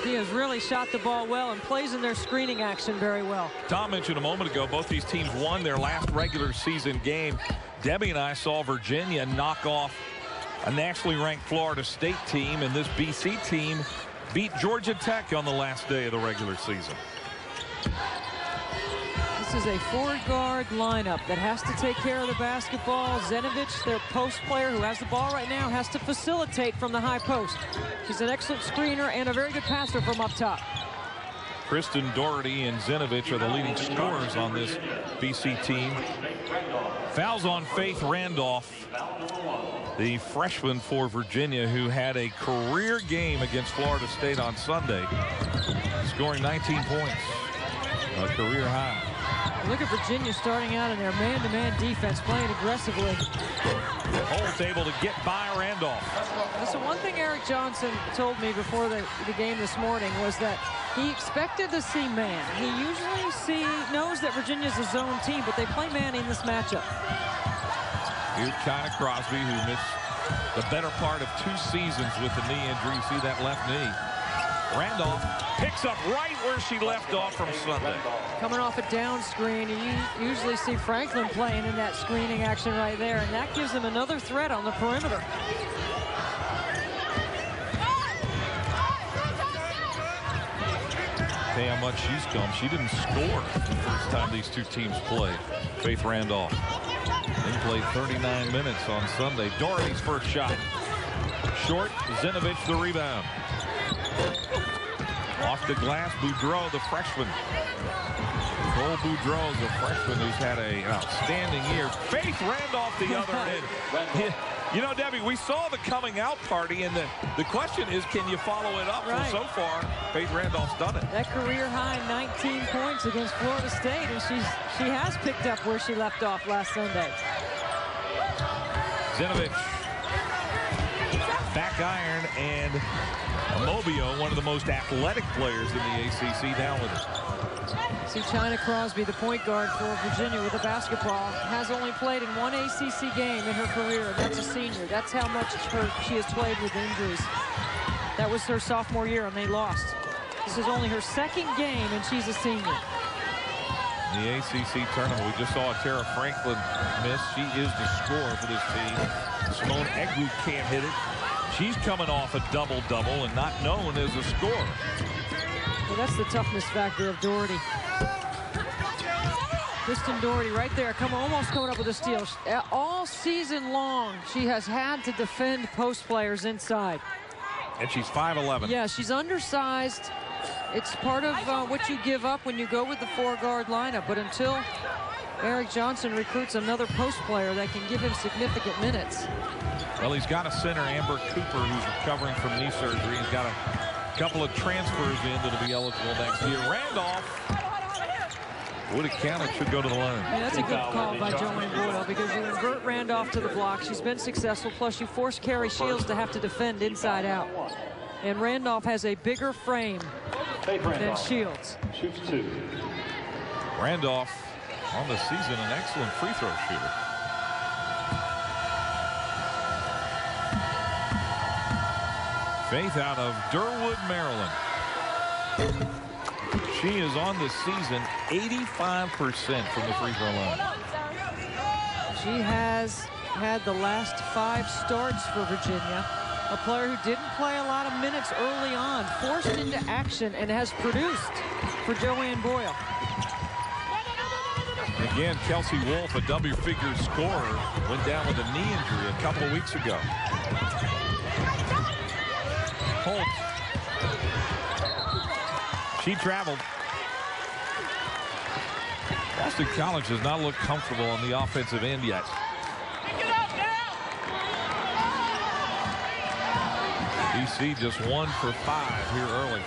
He has really shot the ball well and plays in their screening action very well. Tom mentioned a moment ago, both these teams won their last regular season game. Debbie and I saw Virginia knock off a nationally ranked Florida State team, and this BC team beat Georgia Tech on the last day of the regular season. This is a four-guard lineup that has to take care of the basketball. Zenovich, their post player who has the ball right now, has to facilitate from the high post. She's an excellent screener and a very good passer from up top. Kristen Doherty and Zenovich are the leading scorers on this BC team. Fouls on Faith Randolph, the freshman for Virginia, who had a career game against Florida State on Sunday, scoring 19 points, a career high. Look at Virginia starting out in their man-to-man defense, playing aggressively. Holt's able to get by Randolph. So one thing Eric Johnson told me before the game this morning was that he expected to see man. He usually knows that Virginia's a zone team, but they play man in this matchup. Here's China Crosby, who missed the better part of 2 seasons with the knee injury. You see that left knee. Randolph picks up right where she left off from Sunday. Coming off a down screen, you usually see Franklin playing in that screening action right there, and that gives him another threat on the perimeter. Hey, how much she's come. She didn't score the first time these two teams played. Faith Randolph then played 39 minutes on Sunday. Doherty's first shot. Short, Zenovich the rebound. Off the glass, Boudreau, the freshman. Cole Boudreau is a freshman who's had an outstanding year. Faith Randolph the other end. You know, Debbie, we saw the coming out party, and the question is, can you follow it up? Right. Well, so far, Faith Randolph's done it. That career high 19 points against Florida State, and she has picked up where she left off last Sunday. Zenovich, back iron, and Mobio, one of the most athletic players in the ACC, down with it. See China Crosby, the point guard for Virginia with the basketball, has only played in 1 ACC game in her career, and that's a senior. That's how much she has played with injuries. That was her sophomore year, and they lost. This is only her 2nd game, and she's a senior. The ACC tournament, we just saw Tara Franklin miss. She is the scorer for this team. Simone Egwu can't hit it. She's coming off a double-double and not known as a scorer. Well, that's the toughness factor of Doherty. Kristen Doherty right there, almost coming up with a steal. All season long, she has had to defend post players inside. And she's 5'11". Yeah, she's undersized. It's part of what you give up when you go with the 4-guard lineup. But until Eric Johnson recruits another post player that can give him significant minutes. Well, he's got a center, Amber Cooper, who's recovering from knee surgery. He's got a couple of transfers in that'll be eligible next year. Randolph would have counted, should go to the line. Yeah, that's a good call by Joanne Boyle, because you invert Randolph to the block. She's been successful, plus you force Carrie Shields to have to defend inside out. And Randolph has a bigger frame than Shields. Shoots 2. Randolph on the season, an excellent free throw shooter. Faith out of Durwood, Maryland. She is on the season 85% from the free throw line. She has had the last 5 starts for Virginia. A player who didn't play a lot of minutes early on, forced into action, and has produced for Joanne Boyle. Again, Kelsey Wolf, a double-figure scorer, went down with a knee injury a couple of weeks ago. Holt. She traveled. Boston College does not look comfortable on the offensive end yet. BC just 1 for 5 here early.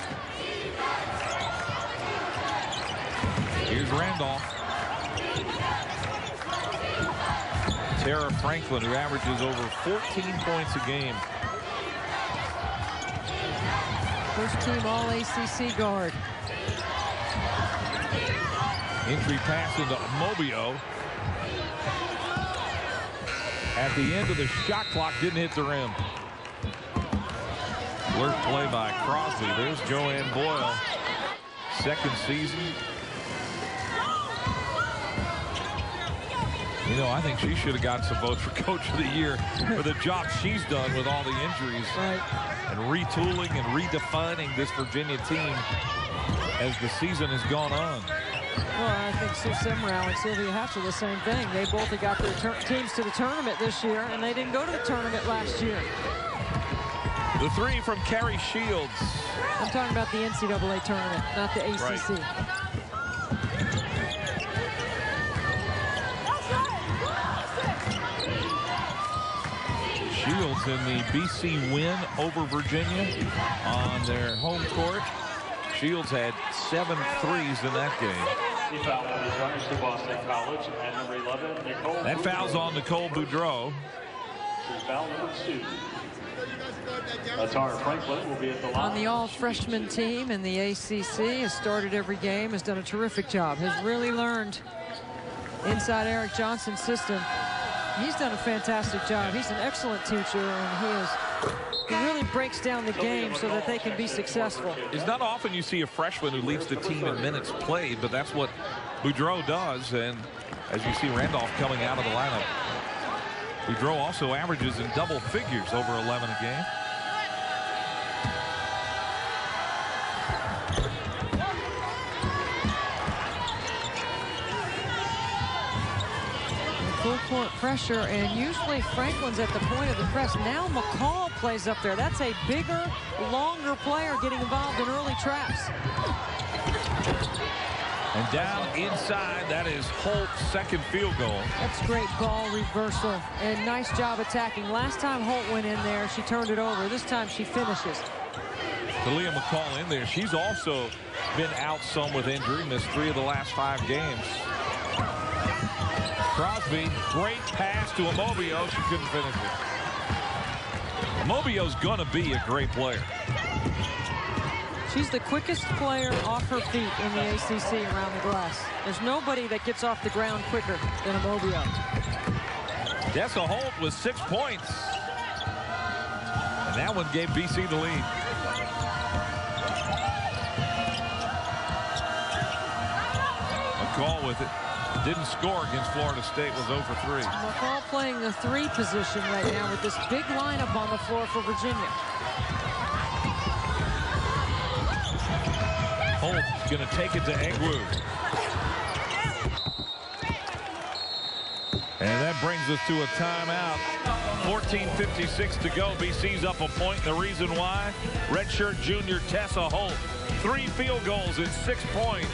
Here's Randolph. Tara Franklin, who averages over 14 points a game. First team all ACC guard. Entry pass into Mobio. At the end of the shot clock, didn't hit the rim. Alert play by Crosby. There's Joanne Boyle. Second season. You know, I think she should have gotten some votes for Coach of the Year for the job she's done with all the injuries. Right. And retooling and redefining this Virginia team as the season has gone on. Well, I think Sue Semrau and Sylvia Hatchell the same thing. They both have got their teams to the tournament this year, and they didn't go to the tournament last year. The three from Carrie Shields. I'm talking about the NCAA tournament, not the ACC. Right. Shields in the BC win over Virginia on their home court. Shields had 7 threes in that game. That foul's on Nicole Boudreau. Foul number 2. Atara Franklin will be at the line. On the all-freshman team in the ACC, has started every game, has done a terrific job, has really learned inside Eric Johnson's system. He's done a fantastic job. He's an excellent teacher, and he really breaks down the game so that they can be successful. It's not often you see a freshman who leads the team in minutes played, but that's what Boudreau does. And as you see Randolph coming out of the lineup, Boudreau also averages in double figures over 11 a game. Full court pressure, and usually Franklin's at the point of the press. Now McCall plays up there. That's a bigger, longer player getting involved in early traps. And down inside, that is Holt's second field goal. That's great ball reversal, and nice job attacking. Last time Holt went in there, she turned it over. This time she finishes. Talia McCall in there. She's also been out some with injury, missed 3 of the last 5 games. Crosby, great pass to Amobio. She couldn't finish it. Amobio's going to be a great player. She's the quickest player off her feet in the ACC around the glass. There's nobody that gets off the ground quicker than Amobio. Dessa Holt with 6 points. And that one gave BC the lead. McCall with it. Didn't score against Florida State, was 0 for 3. McCall playing the 3 position right now with this big lineup on the floor for Virginia. Holt's going to take it to Egwu. And that brings us to a timeout. 14:56 to go. BC's up a point. The reason why? Redshirt junior Tessa Holt. 3 field goals and 6 points.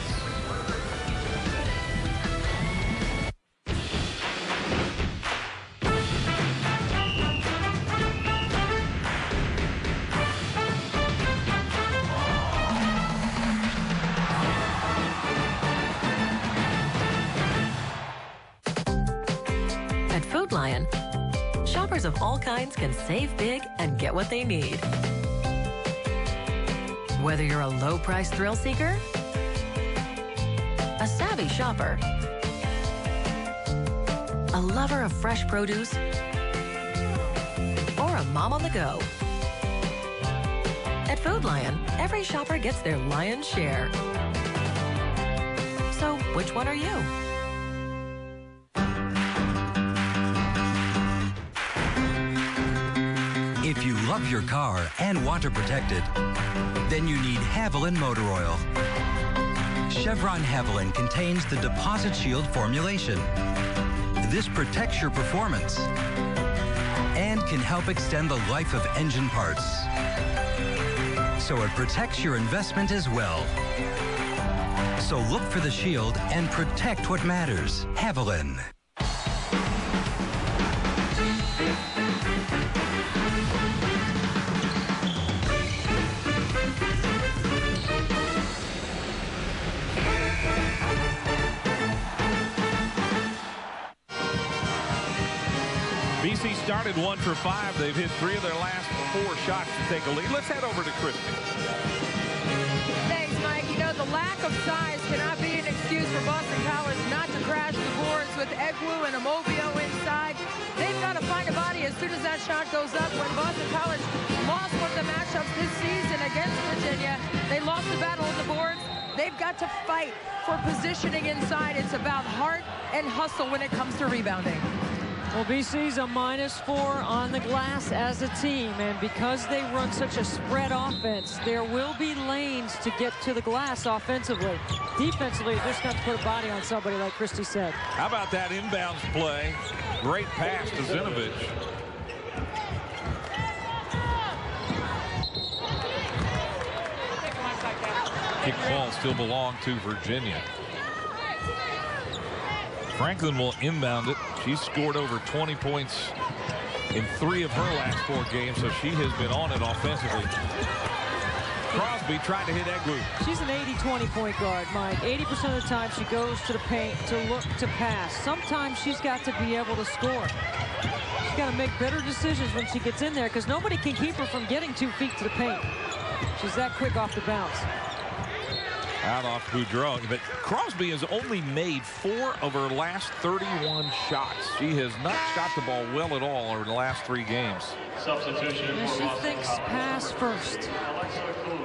Shoppers of all kinds can save big and get what they need. Whether you're a low-price thrill seeker, a savvy shopper, a lover of fresh produce, or a mom on the go. At Food Lion, every shopper gets their lion's share. So, which one are you? If you love your car and want to protect it, then you need Haviland Motor Oil. Chevron Haviland contains the Deposit Shield formulation. This protects your performance and can help extend the life of engine parts. So it protects your investment as well. So look for the shield and protect what matters. Haviland. BC started 1 for 5. They've hit 3 of their last 4 shots to take a lead. Let's head over to Christy. Thanks, Mike. You know, the lack of size cannot be an excuse for Boston College not to crash the boards with Egwu and Amobio inside. They've got to find a body as soon as that shot goes up. When Boston College lost one of the match matchups this season against Virginia. They lost the battle on the boards. They've got to fight for positioning inside. It's about heart and hustle when it comes to rebounding. Well, BC's a -4 on the glass as a team, and because they run such a spread offense, there will be lanes to get to the glass offensively. Defensively, they're just got to put a body on somebody, like Christy said. How about that inbounds play? Great pass to Zinovich. Kick ball still belong to Virginia. Franklin will inbound it. She's scored over 20 points in 3 of her last 4 games, so she has been on it offensively. Crosby tried to hit Egwu. She's an 80-20 point guard, Mike. 80% of the time she goes to the paint to look to pass. Sometimes she's got to be able to score. She's got to make better decisions when she gets in there, because nobody can keep her from getting 2 feet to the paint. She's that quick off the bounce. Out off Boudreau, but Crosby has only made 4 of her last 31 shots. She has not shot the ball well at all over the last 3 games. Substitution. And she thinks pass first.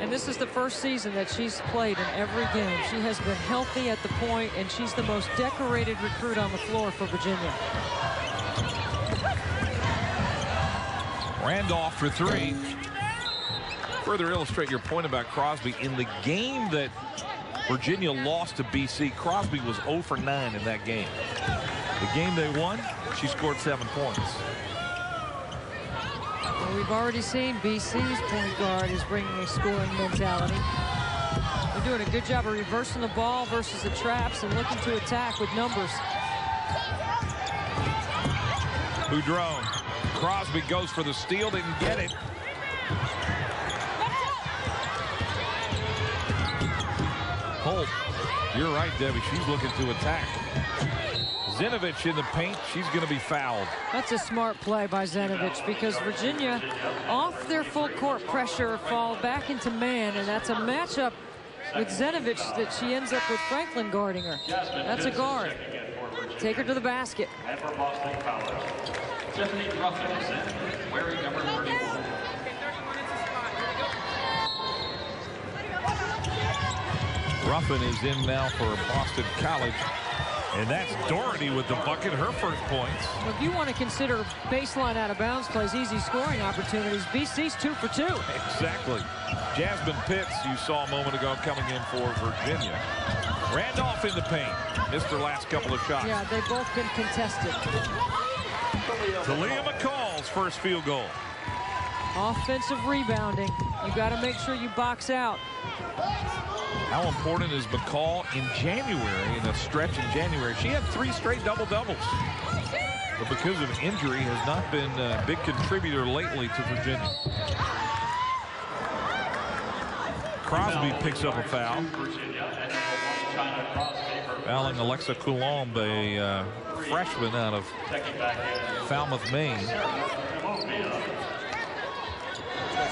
And this is the first season that she's played in every game. She has been healthy at the point, and she's the most decorated recruit on the floor for Virginia. Randolph for 3. Further illustrate your point about Crosby, in the game that Virginia lost to BC, Crosby was 0 for 9 in that game. The game they won, she scored 7 points. Well, we've already seen BC's point guard is bringing a scoring mentality. They're doing a good job of reversing the ball versus the traps and looking to attack with numbers. Boudreau. Crosby goes for the steal, didn't get it. Holt, you're right, Debbie. She's looking to attack. Zinovich in the paint. She's going to be fouled. That's a smart play by Zinovich, because Virginia, off their full court pressure, fall back into man, and that's a matchup with Zinovich that she ends up with Franklin guarding her. That's a guard. Take her to the basket. And for Boston College, Tiffany Ruffin is in, wearing number 31. Ruffin is in now for Boston College. And that's Doherty with the bucket, her first points. Well, if you want to consider baseline out of bounds plays easy scoring opportunities, BC's 2 for 2. Exactly. Jasmine Pitts, you saw a moment ago, coming in for Virginia. Randolph in the paint. Missed her last couple of shots. Yeah, they've both been contested. Talia McCall's first field goal. Offensive rebounding. You got to make sure you box out. How important is McCall in January, in a stretch in January? She had 3 straight double-doubles. But because of injury, has not been a big contributor lately to Virginia. Crosby picks up a foul. Fouling Alexa Coulombe, a freshman out of Falmouth, Maine.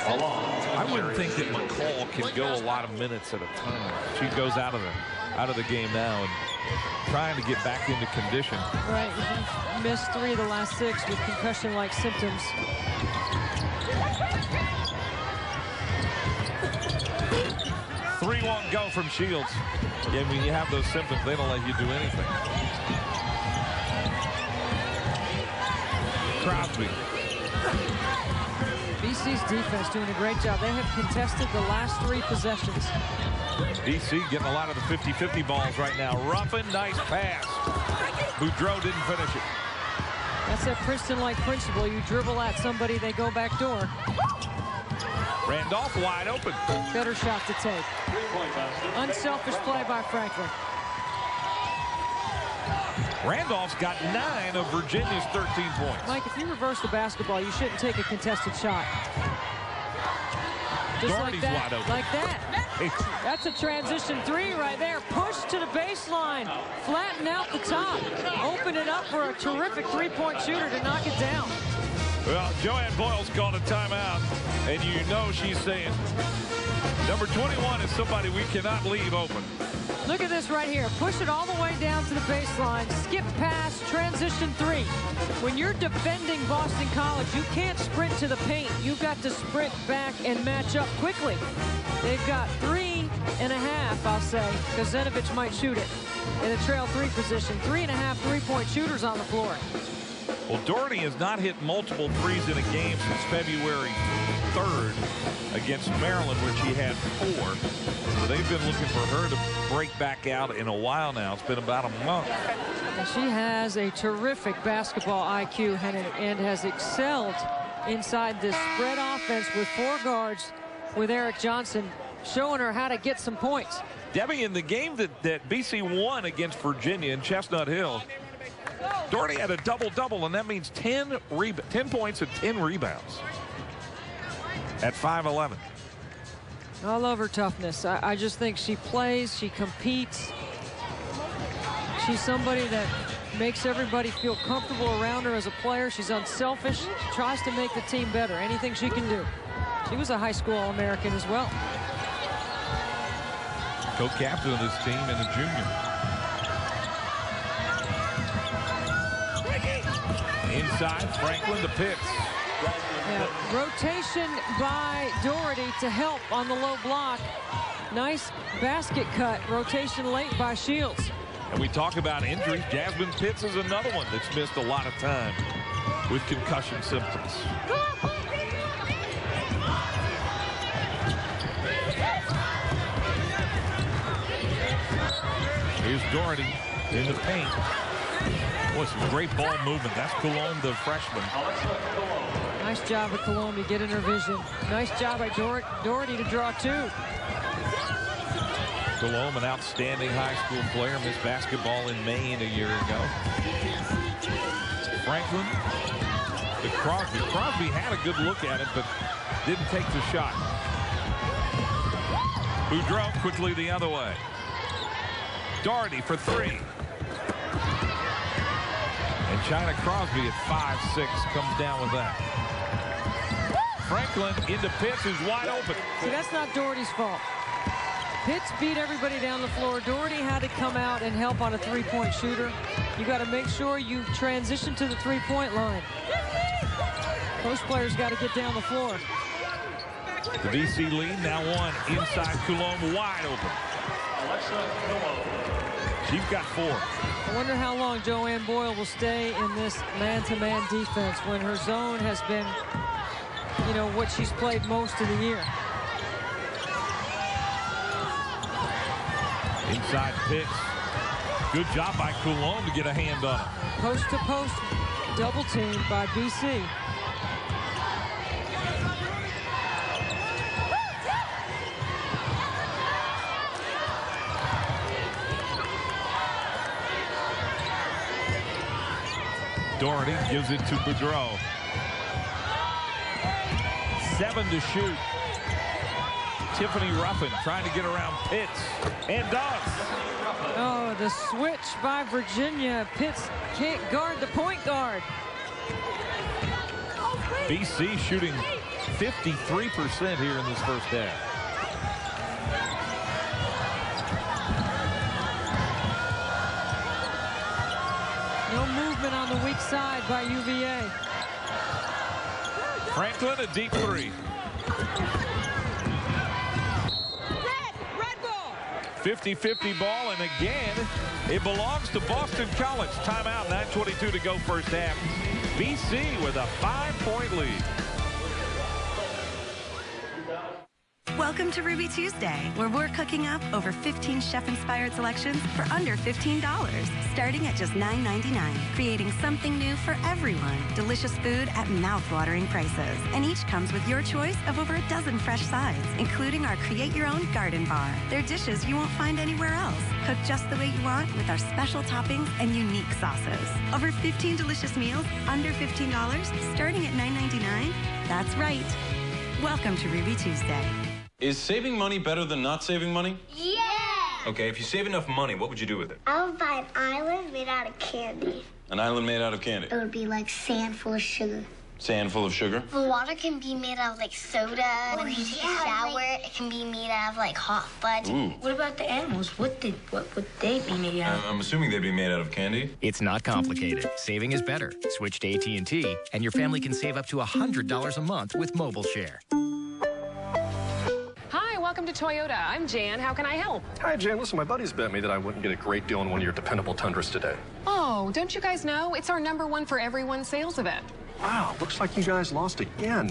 I wouldn't think that McCall can go a lot of minutes at a time. She goes out of the game now and trying to get back into condition. Right, he missed 3 of the last 6 with concussion-like symptoms. Three won't go from Shields. Yeah, when you have those symptoms, they don't let you do anything. Crosby. BC's defense doing a great job. They have contested the last 3 possessions. BC getting a lot of the 50-50 balls right now. Ruffin, nice pass. Boudreau didn't finish it. That's that Princeton-like principle. You dribble at somebody, they go back door. Randolph wide open. Better shot to take. Unselfish play by Franklin. Randolph's got 9 of Virginia's 13 points. Mike, if you reverse the basketball, you shouldn't take a contested shot. Just Doherty's like that, wide open. like that. That's a transition 3 right there. Push to the baseline. Flatten out the top. Open it up for a terrific 3-point shooter to knock it down. Well, Joanne Boyle's called a timeout, and you know she's saying, number 21 is somebody we cannot leave open. Look at this right here. Push it all the way down to the baseline. Skip pass, transition 3. When you're defending Boston College, you can't sprint to the paint. You've got to sprint back and match up quickly. They've got 3.5, I'll say, because Zenovich might shoot it in a trail 3 position. 3.5 3-point shooters on the floor. Well, Doherty has not hit multiple threes in a game since February 3rd against Maryland, where she had 4. So they've been looking for her to break back out in a while now. It's been about a month. And she has a terrific basketball IQ and has excelled inside this spread offense with 4 guards with Eric Johnson, showing her how to get some points. Debbie, in the game that BC won against Virginia in Chestnut Hill, Doherty had a double-double, and that means 10 points and 10 rebounds at 5'11". I love her toughness. I just think she plays, she competes. She's somebody that makes everybody feel comfortable around her as a player. She's unselfish. She tries to make the team better, anything she can do. She was a high school All-American as well. Co-captain of this team and a junior. Inside, Franklin to Pitts. Yeah, rotation by Doherty to help on the low block. Nice basket cut. Rotation late by Shields. And we talk about injuries. Jasmine Pitts is another one that's missed a lot of time with concussion symptoms. Here's Doherty in the paint. Boy, some great ball movement. That's Coulombe, the freshman. Nice job of Coulombe to get in her vision. Nice job by Doherty to draw 2. Coulombe, an outstanding high school player, missed basketball in Maine a year ago. Franklin to Crosby. Crosby had a good look at it, but didn't take the shot. Boudreau quickly the other way. Doherty for 3. And China Crosby at 5'6" comes down with that. Franklin into Pitts, who's wide open. See, that's not Doherty's fault. Pitts beat everybody down the floor. Doherty had to come out and help on a 3-point shooter. You got to make sure you transition to the 3-point line. Most players got to get down the floor. The BC lead now 1 inside Coulombe, wide open. She's got 4. I wonder how long Joanne Boyle will stay in this man-to-man defense when her zone has been, you know, what she's played most of the year. Inside Pitts. Good job by Coulombe to get a hand on it. Post-to-post double team by BC. Doherty gives it to Boudreau. 7 to shoot. Tiffany Ruffin trying to get around Pitts, and does. Oh, the switch by Virginia. Pitts can't guard the point guard. BC shooting 53% here in this first half. No movement on the weak side by UVA. Franklin, a deep 3. Red ball. 50-50 ball, and again, it belongs to Boston College. Timeout, 9:22 to go first half. BC with a 5-point lead. Welcome to Ruby Tuesday, where we're cooking up over 15 chef-inspired selections for under $15, starting at just $9.99, creating something new for everyone. Delicious food at mouth-watering prices, and each comes with your choice of over a dozen fresh sides, including our create-your-own garden bar. They're dishes you won't find anywhere else, cooked just the way you want with our special toppings and unique sauces. Over 15 delicious meals, under $15, starting at $9.99. That's right. Welcome to Ruby Tuesday. Is saving money better than not saving money? Yeah! Okay, if you save enough money, what would you do with it? I would buy an island made out of candy. An island made out of candy? It would be like sand full of sugar. Sand full of sugar. The water can be made out of like soda. When you take a shower, it can be made out of like hot fudge. Ooh. What about the animals? What would they be made out of? I'm assuming they'd be made out of candy. It's not complicated. Saving is better. Switch to AT&T, and your family can save up to $100 a month with Mobile Share. Hi, welcome to Toyota. I'm Jan. How can I help? Hi, Jan. Listen, my buddies bet me that I wouldn't get a great deal on one of your dependable Tundras today. Oh, don't you guys know? It's our #1 for everyone sales event. Wow, looks like you guys lost again.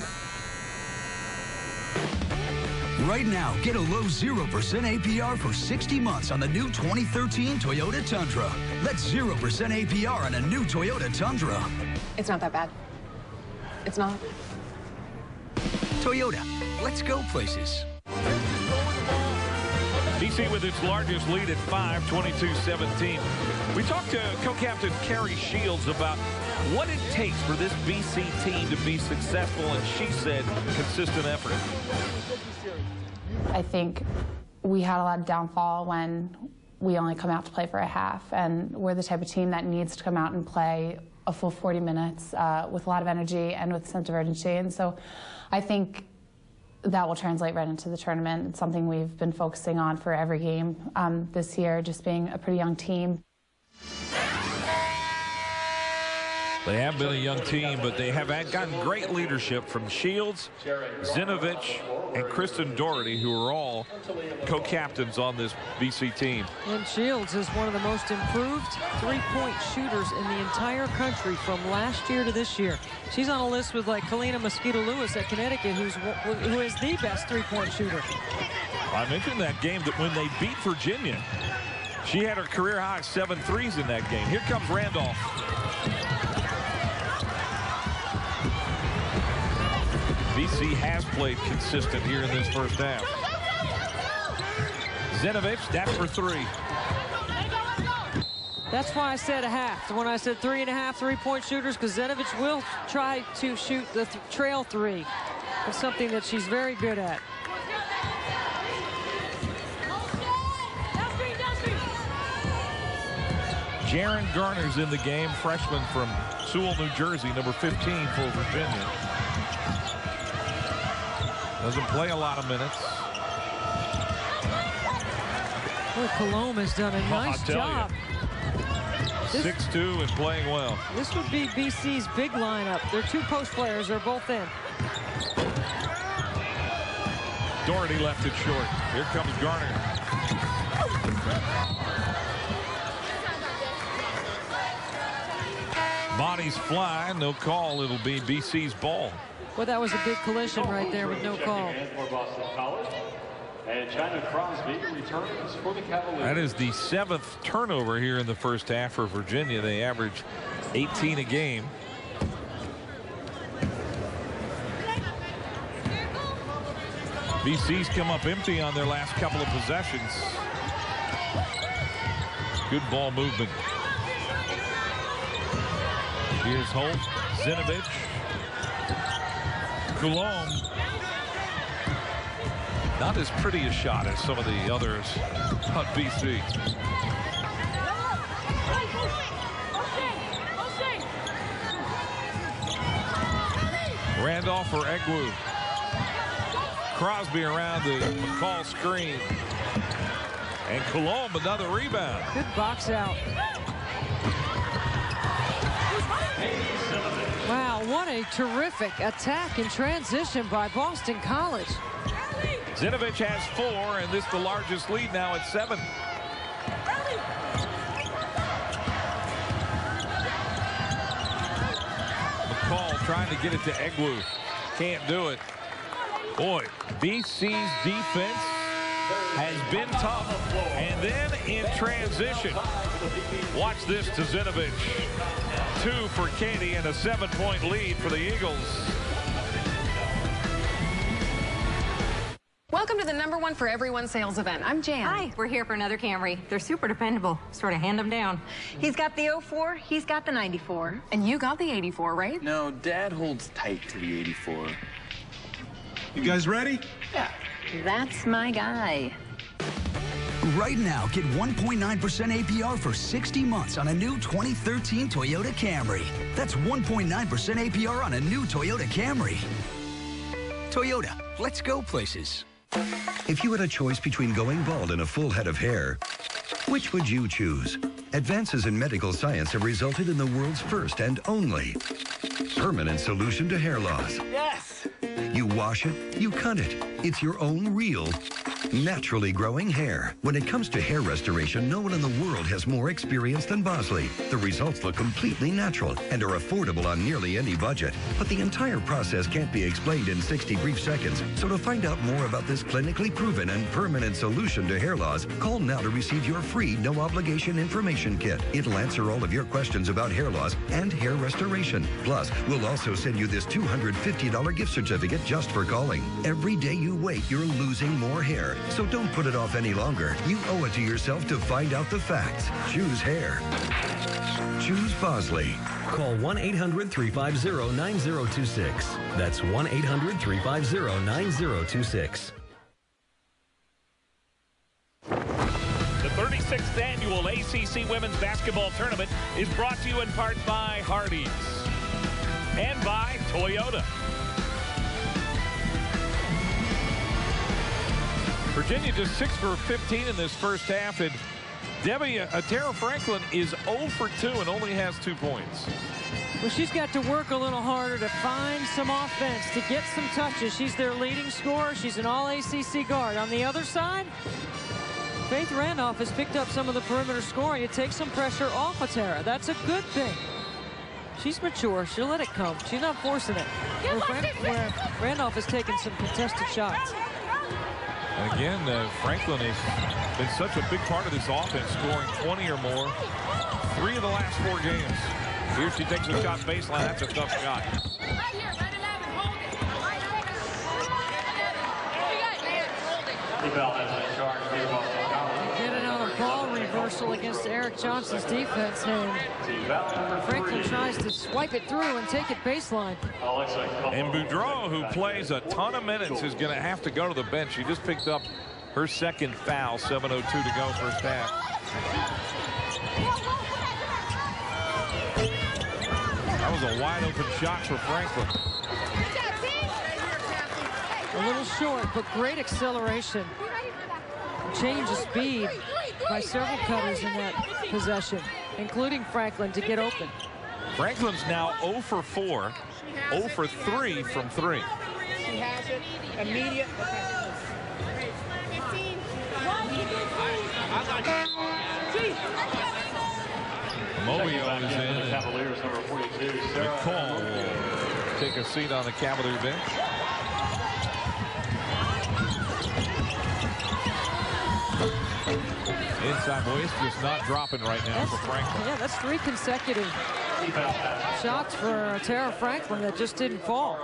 Right now, get a low 0% APR for 60 months on the new 2013 Toyota Tundra. That's 0% APR on a new Toyota Tundra. It's not that bad. It's not. Toyota, let's go places. BC with its largest lead at 5, 22-17. We talked to co-captain Carrie Shields about what it takes for this BC team to be successful, and she said consistent effort. I think we had a lot of downfall when we only come out to play for a half, and we're the type of team that needs to come out and play a full 40 minutes with a lot of energy and with a sense of urgency. And so I think that will translate right into the tournament. It's something we've been focusing on for every game this year, just being a pretty young team. They have been a young team, but they have gotten great leadership from Shields, Zinovich, and Kristen Doherty, who are all co-captains on this BC team. And Shields is one of the most improved three-point shooters in the entire country from last year to this year. She's on a list with like Kalina Mosquito-Lewis at Connecticut, who is the best three-point shooter. I mentioned that game that when they beat Virginia, she had her career high 7 threes in that game. Here comes Randolph. BC has played consistent here in this first half. Zinovich, that's for 3. That's why I said a half. When I said 3.5 three-point shooters, because Zinovich will try to shoot the trail 3. It's something that she's very good at. Jaron Garner's in the game, freshman from Sewell, New Jersey, number 15 for Virginia. Doesn't play a lot of minutes. Well, Colomb has done a nice job. 6'2" and playing well. This would be BC's big lineup. Their 2 post players are both in. Doherty left it short. Here comes Garner. Bodies fly, no call. It'll be BC's ball. Well, that was a big collision right there with no call. And China Crosby returns for the Cavaliers. That is the 7th turnover here in the first half for Virginia. They average 18 a game. BC's come up empty on their last couple of possessions. Good ball movement. Here's Holt, Zinovich, Coulomb. Not as pretty a shot as some of the others on BC. Randolph for Egwu. Crosby around the McCall screen. And Coulomb another rebound. Good box out. Wow, what a terrific attack and transition by Boston College. Zinovich has 4, and this the largest lead now at 7. McCall trying to get it to Egwu. Can't do it. Boy, BC's defense has been tough. And then in transition, watch this to Zinovich. 2 for Katie and a 7-point lead for the Eagles. Welcome to the #1 for everyone sales event. I'm Jan. Hi, we're here for another Camry. They're super dependable. Sort of hand them down. He's got the 04, he's got the 94. And you got the 84, right? No, Dad holds tight to the 84. You guys ready? Yeah. That's my guy. Right now, get 1.9% APR for 60 months on a new 2013 Toyota Camry. That's 1.9% APR on a new Toyota Camry. Toyota, let's go places. If you had a choice between going bald and a full head of hair, which would you choose? Advances in medical science have resulted in the world's first and only permanent solution to hair loss. Yes! You wash it, you cut it. It's your own real, naturally growing hair. When it comes to hair restoration, no one in the world has more experience than Bosley. The results look completely natural and are affordable on nearly any budget. But the entire process can't be explained in 60 brief seconds. So to find out more about this clinically proven and permanent solution to hair loss, call now to receive your free no-obligation information kit. It'll answer all of your questions about hair loss and hair restoration. Plus, we'll also send you this $250 gift certificate just for calling. Every day you wait, you're losing more hair. So don't put it off any longer. You owe it to yourself to find out the facts. Choose hair. Choose Bosley. Call 1-800-350-9026. That's 1-800-350-9026. The 36th annual ACC Women's Basketball Tournament is brought to you in part by Hardee's and by Toyota. Virginia just 6 for 15 in this first half, and Debbie, Tara Franklin is 0 for 2 and only has 2 points. Well, she's got to work a little harder to find some offense, to get some touches. She's their leading scorer. She's an all-ACC guard. On the other side, Faith Randolph has picked up some of the perimeter scoring. It takes some pressure off of Tara. That's a good thing. She's mature. She'll let it come. She's not forcing it. Where Randolph has taken some contested shots. And again, Franklin has been such a big part of this offense, scoring 20 or more 3 of the last 4 games. Here she takes a shot baseline. That's a tough shot. Get another ball reversal against Eric Johnson's defense, and Franklin tries to swipe it through and take it baseline. And Boudreau, who plays a ton of minutes, is going to have to go to the bench. She just picked up her second foul. 7:02 to go first half. That was a wide open shot for Franklin. A little short, but great acceleration. Change of speed by several cutters in that possession, including Franklin, to get open. Franklin's now 0 for 4, 0 for 3 from 3. She has it. Immediate. Mobio is in. Cavaliers number 42. McCall will take a seat on the Cavalier bench. Inside voice just not dropping right now for Franklin. Yeah, that's 3 consecutive shots for Tara Franklin that just didn't fall.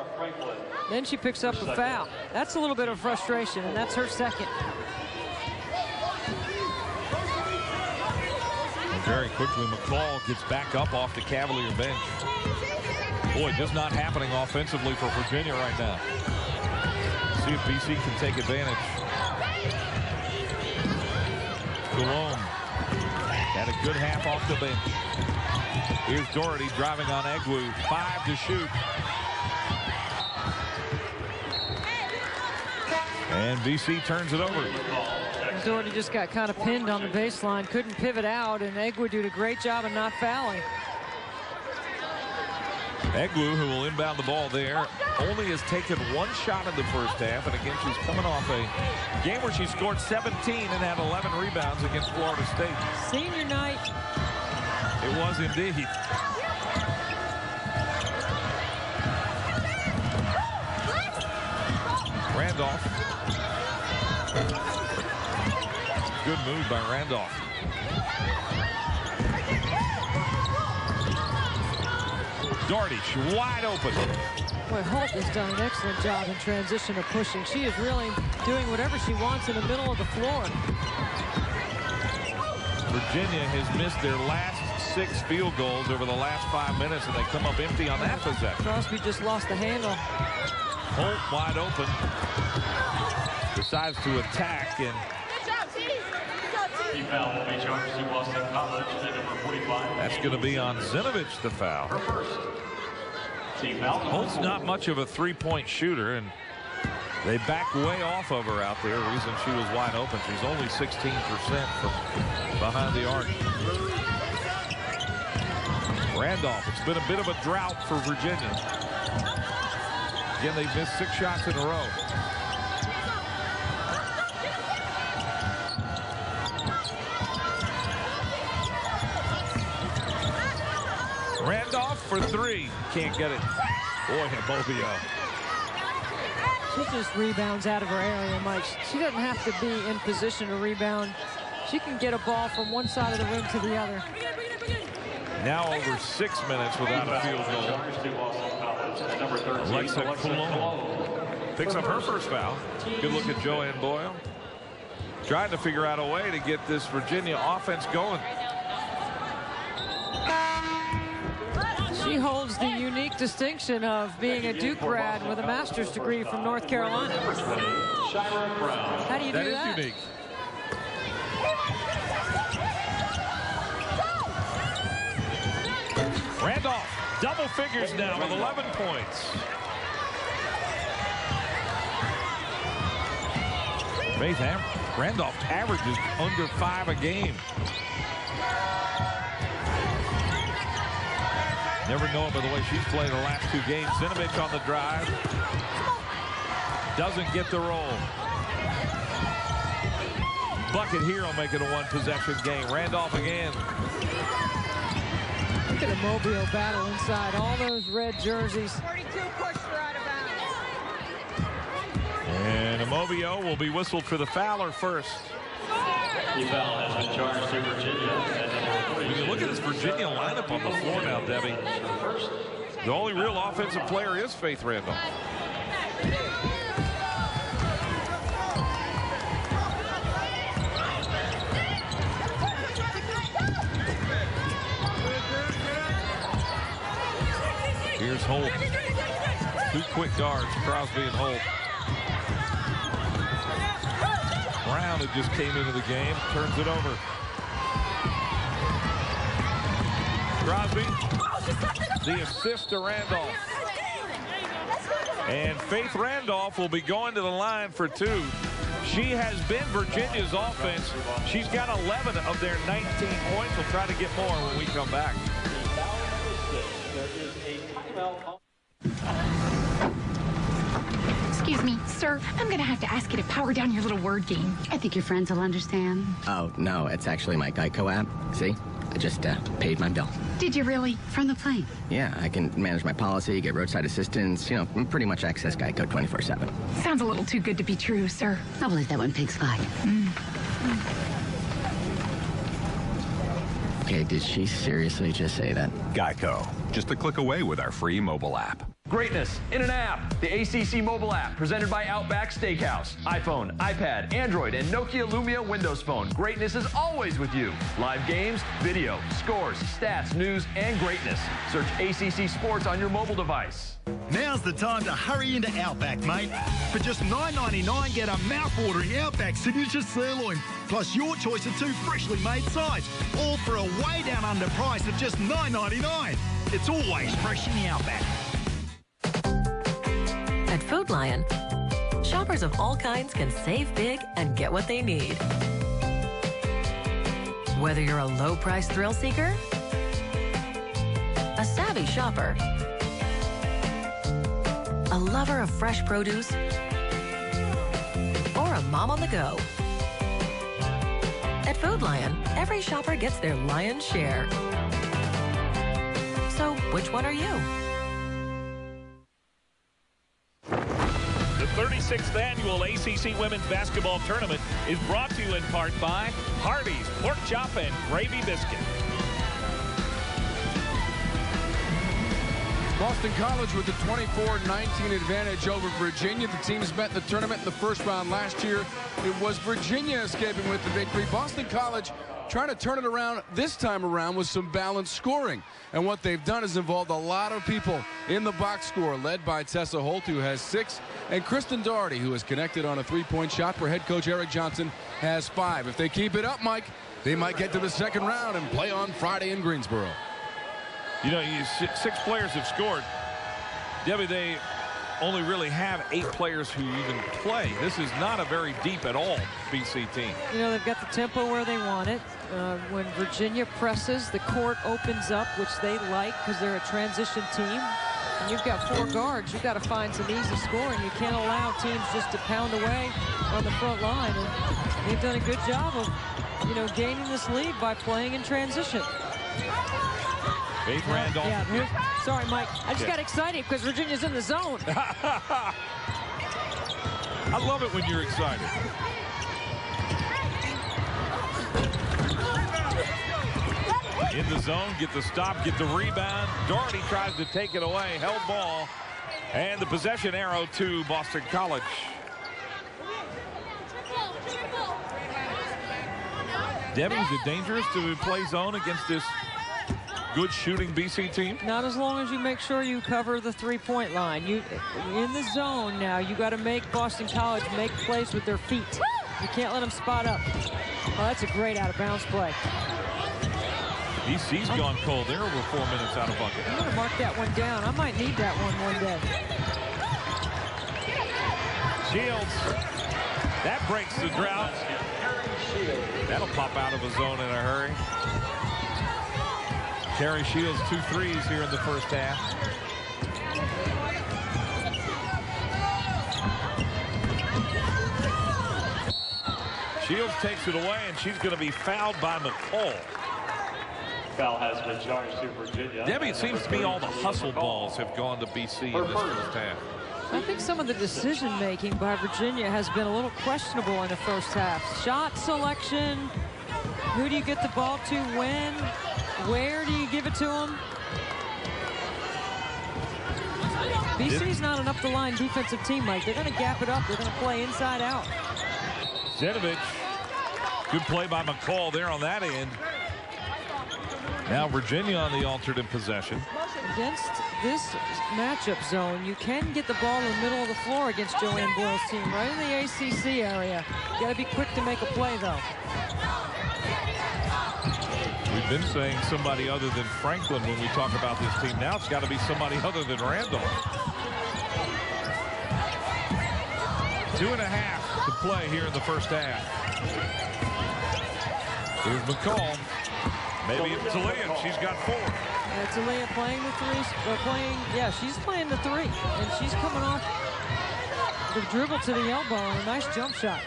Then she picks up a foul. That's a little bit of frustration, and that's her second. And very quickly, McCall gets back up off the Cavalier bench. Boy, just not happening offensively for Virginia right now. See if BC can take advantage. Cologne had a good half off the bench. Here's Doherty driving on Egwu. 5 to shoot. And BC turns it over. Doherty just got kind of pinned on the baseline, couldn't pivot out, and Egwu did a great job of not fouling. Egwu, who will inbound the ball there, only has taken 1 shot in the first half, and again, she's coming off a game where she scored 17 and had 11 rebounds against Florida State. Senior night. It was indeed. Randolph. Good move by Randolph. Doherty wide open. Boy, Holt has done an excellent job in transition of pushing. She is really doing whatever she wants in the middle of the floor. Virginia has missed their last 6 field goals over the last 5 minutes, and they come up empty on that possession. Crosby just lost the handle. Holt wide open. Decides to attack, and The foul will be charged to Boston College at number 45. That's going to be on Zinovich, the foul. Her first. Team foul. Holt's not much of a three-point shooter, and they back way off of her out there. The reason she was wide open, she's only 16% from behind the arc. Randolph, it's been a bit of a drought for Virginia. Again, they've missed 6 shots in a row. Randolph for 3. Can't get it. Boy, Amobio. She just rebounds out of her area, Mike. She doesn't have to be in position to rebound. She can get a ball from one side of the rim to the other. Now over 6 minutes without a field goal. Alexa Coulomb picks up her first foul. Good look at Joanne Boyle. Trying to figure out a way to get this Virginia offense going. She holds the unique distinction of being a Duke grad with a master's degree from North Carolina. How do you do that? That is unique. Randolph, double figures now with 11 points. Faith Randolph averages under 5 a game. Never know it by the way she's played the last 2 games. Zinovich on the drive. Doesn't get the roll. Bucket here will make it a 1-possession game. Randolph again. Look at Amobio battle inside. All those red jerseys. 42 pushed her out of bounds. And Amobio will be whistled for the fouler first. The foul has been charged to Virginia. When you look at this Virginia lineup on the floor now, Debbie, the only real offensive player is Faith Randolph. Here's Holt. 2 quick guards, Crosby and Holt. Brown, who just came into the game, turns it over. Crosby, the assist to Randolph. And Faith Randolph will be going to the line for 2. She has been Virginia's offense. She's got 11 of their 19 points. We'll try to get more when we come back. Excuse me, sir. I'm going to have to ask you to power down your little word game. I think your friends will understand. Oh, no, it's actually my Geico app. See? I just paid my bill. Did you really? From the plane. Yeah, I can manage my policy, get roadside assistance, you know, pretty much access Geico 24/7. Sounds a little too good to be true, sir. I'll believe that when pigs fly. Okay, did she seriously just say that? Geico. Just a click away with our free mobile app. Greatness in an app. The ACC mobile app presented by Outback Steakhouse. iPhone, iPad, Android, and Nokia Lumia Windows Phone. Greatness is always with you. Live games, video, scores, stats, news, and greatness. Search ACC Sports on your mobile device. Now's the time to hurry into Outback, mate. For just $9.99, get a mouth-watering Outback signature sirloin, plus your choice of 2 freshly made sides, all for a way down under price of just $9.99. It's always fresh in the Outback. At Food Lion, shoppers of all kinds can save big and get what they need. Whether you're a low-price thrill seeker, a savvy shopper, a lover of fresh produce, or a mom on the go. At Food Lion, every shopper gets their lion's share. So, which one are you? The 36th annual ACC Women's Basketball Tournament is brought to you in part by Hardee's Pork Chop and Gravy Biscuit. Boston College with the 24-19 advantage over Virginia. The teams met in the tournament in the first round last year. It was Virginia escaping with the victory. Boston College trying to turn it around this time around with some balanced scoring. And what they've done is involved a lot of people in the box score, led by Tessa Holt, who has 6, and Kristen Doherty, who is connected on a 3-point shot, where head coach Eric Johnson has 5. If they keep it up, Mike, they might get to the second round and play on Friday in Greensboro. You know, 6 players have scored. Debbie, they only really have 8 players who even play. This is not a very deep at all BC team. You know, they've got the tempo where they want it. When Virginia presses, the court opens up, which they like because they're a transition team. And you've got 4 guards. You've got to find some easy scoring. You can't allow teams just to pound away on the front line. And they've done a good job of, you know, gaining this lead by playing in transition. Faith Randolph. Yeah, sorry, Mike. I just got excited because Virginia's in the zone. I love it when you're excited. In the zone, get the stop, get the rebound. Doherty tries to take it away. Held ball. And the possession arrow to Boston College. Debbie, is it dangerous to play zone against this good shooting BC team? Not as long as you make sure you cover the 3-point line. You in the zone now. You got to make Boston College make plays with their feet. You can't let them spot up. Oh, that's a great out-of-bounds play. BC's gone cold. They're over 4 minutes out of bucket. I'm going to mark that one down. I might need that one day. Shields. That breaks the drought. That'll pop out of a zone in a hurry. Carrie Shields 2 threes here in the first half. Shields takes it away, and she's going to be fouled by McCall. Foul has been charged to Virginia. Debbie, it seems to me all the hustle balls have gone to BC in this first half. I think some of the decision-making by Virginia has been a little questionable in the first half. Shot selection, who do you get the ball to, when, where do you give it to them? BC's not an up-the-line defensive team, Mike. They're going to gap it up. They're going to play inside out. Zinovich, good play by McCall there on that end. Now Virginia on the alternate possession. Against this matchup zone, you can get the ball in the middle of the floor against Joanne Boyle's team, right in the ACC area. You got to be quick to make a play, though. We've been saying somebody other than Franklin when we talk about this team. Now it's got to be somebody other than Randolph. 2.5 to play here in the first half. Here's McCall. Maybe it's Talia. She's got 4. Talia playing the 3. She's playing the 3. And she's coming off the dribble to the elbow and a nice jump shot.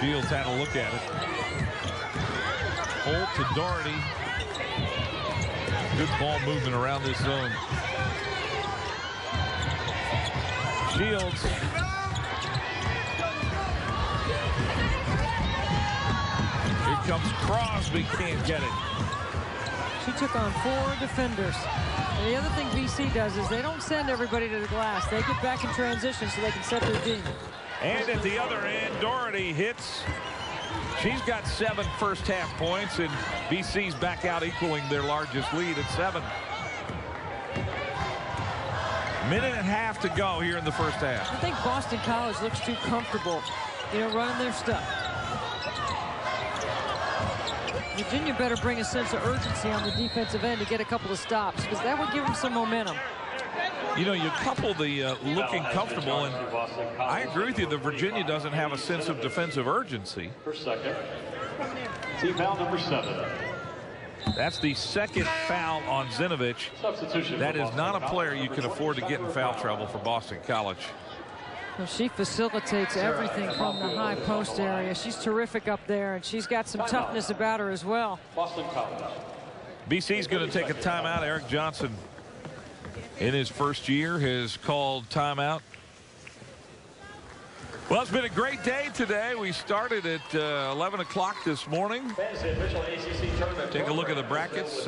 Shields had a look at it. Holt to Doherty. Good ball movement around this zone. Shields. Here comes Crosby, can't get it. She took on 4 defenders. And the other thing BC does is they don't send everybody to the glass. They get back in transition so they can set their team. And at the other end, Doherty hits. She's got 7 first half points, and BC's back out equaling their largest lead at 7. Minute and a half to go here in the first half. I think Boston College looks too comfortable, running their stuff. Virginia better bring a sense of urgency on the defensive end to get a couple of stops, because that would give them some momentum. You couple the looking comfortable, and I agree with you that Virginia doesn't have a sense of defensive urgency. First second. Team foul number 7. That's the second foul on Zinovich. That is not a player you can afford to get in foul trouble for Boston College. Well, she facilitates everything from the high post area. She's terrific up there, and she's got some toughness about her as well. Boston College. BC's going to take a timeout. Eric Johnson, in his first year, has called timeout. Well, it's been a great day today. We started at 11 o'clock this morning. Take a look at the brackets.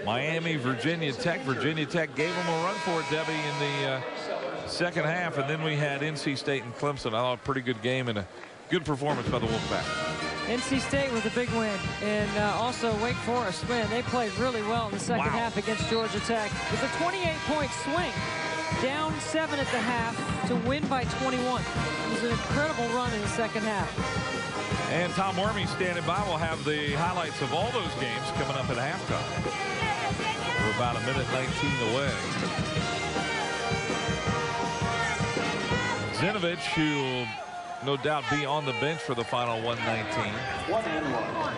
Miami, Virginia Tech. Virginia Tech gave them a run for it, Debbie, in the second half, and then we had NC State and Clemson. I thought a pretty good game and a good performance by the Wolfpack. NC State with a big win, and also Wake Forest. Man, they played really well in the second half against Georgia Tech. It was a 28-point swing, down 7 at the half to win by 21. It was an incredible run in the second half. And Tom Wormy standing by. Will have the highlights of all those games coming up at halftime. We're about a minute 19 away. Zinovich, who will no doubt be on the bench for the final 119.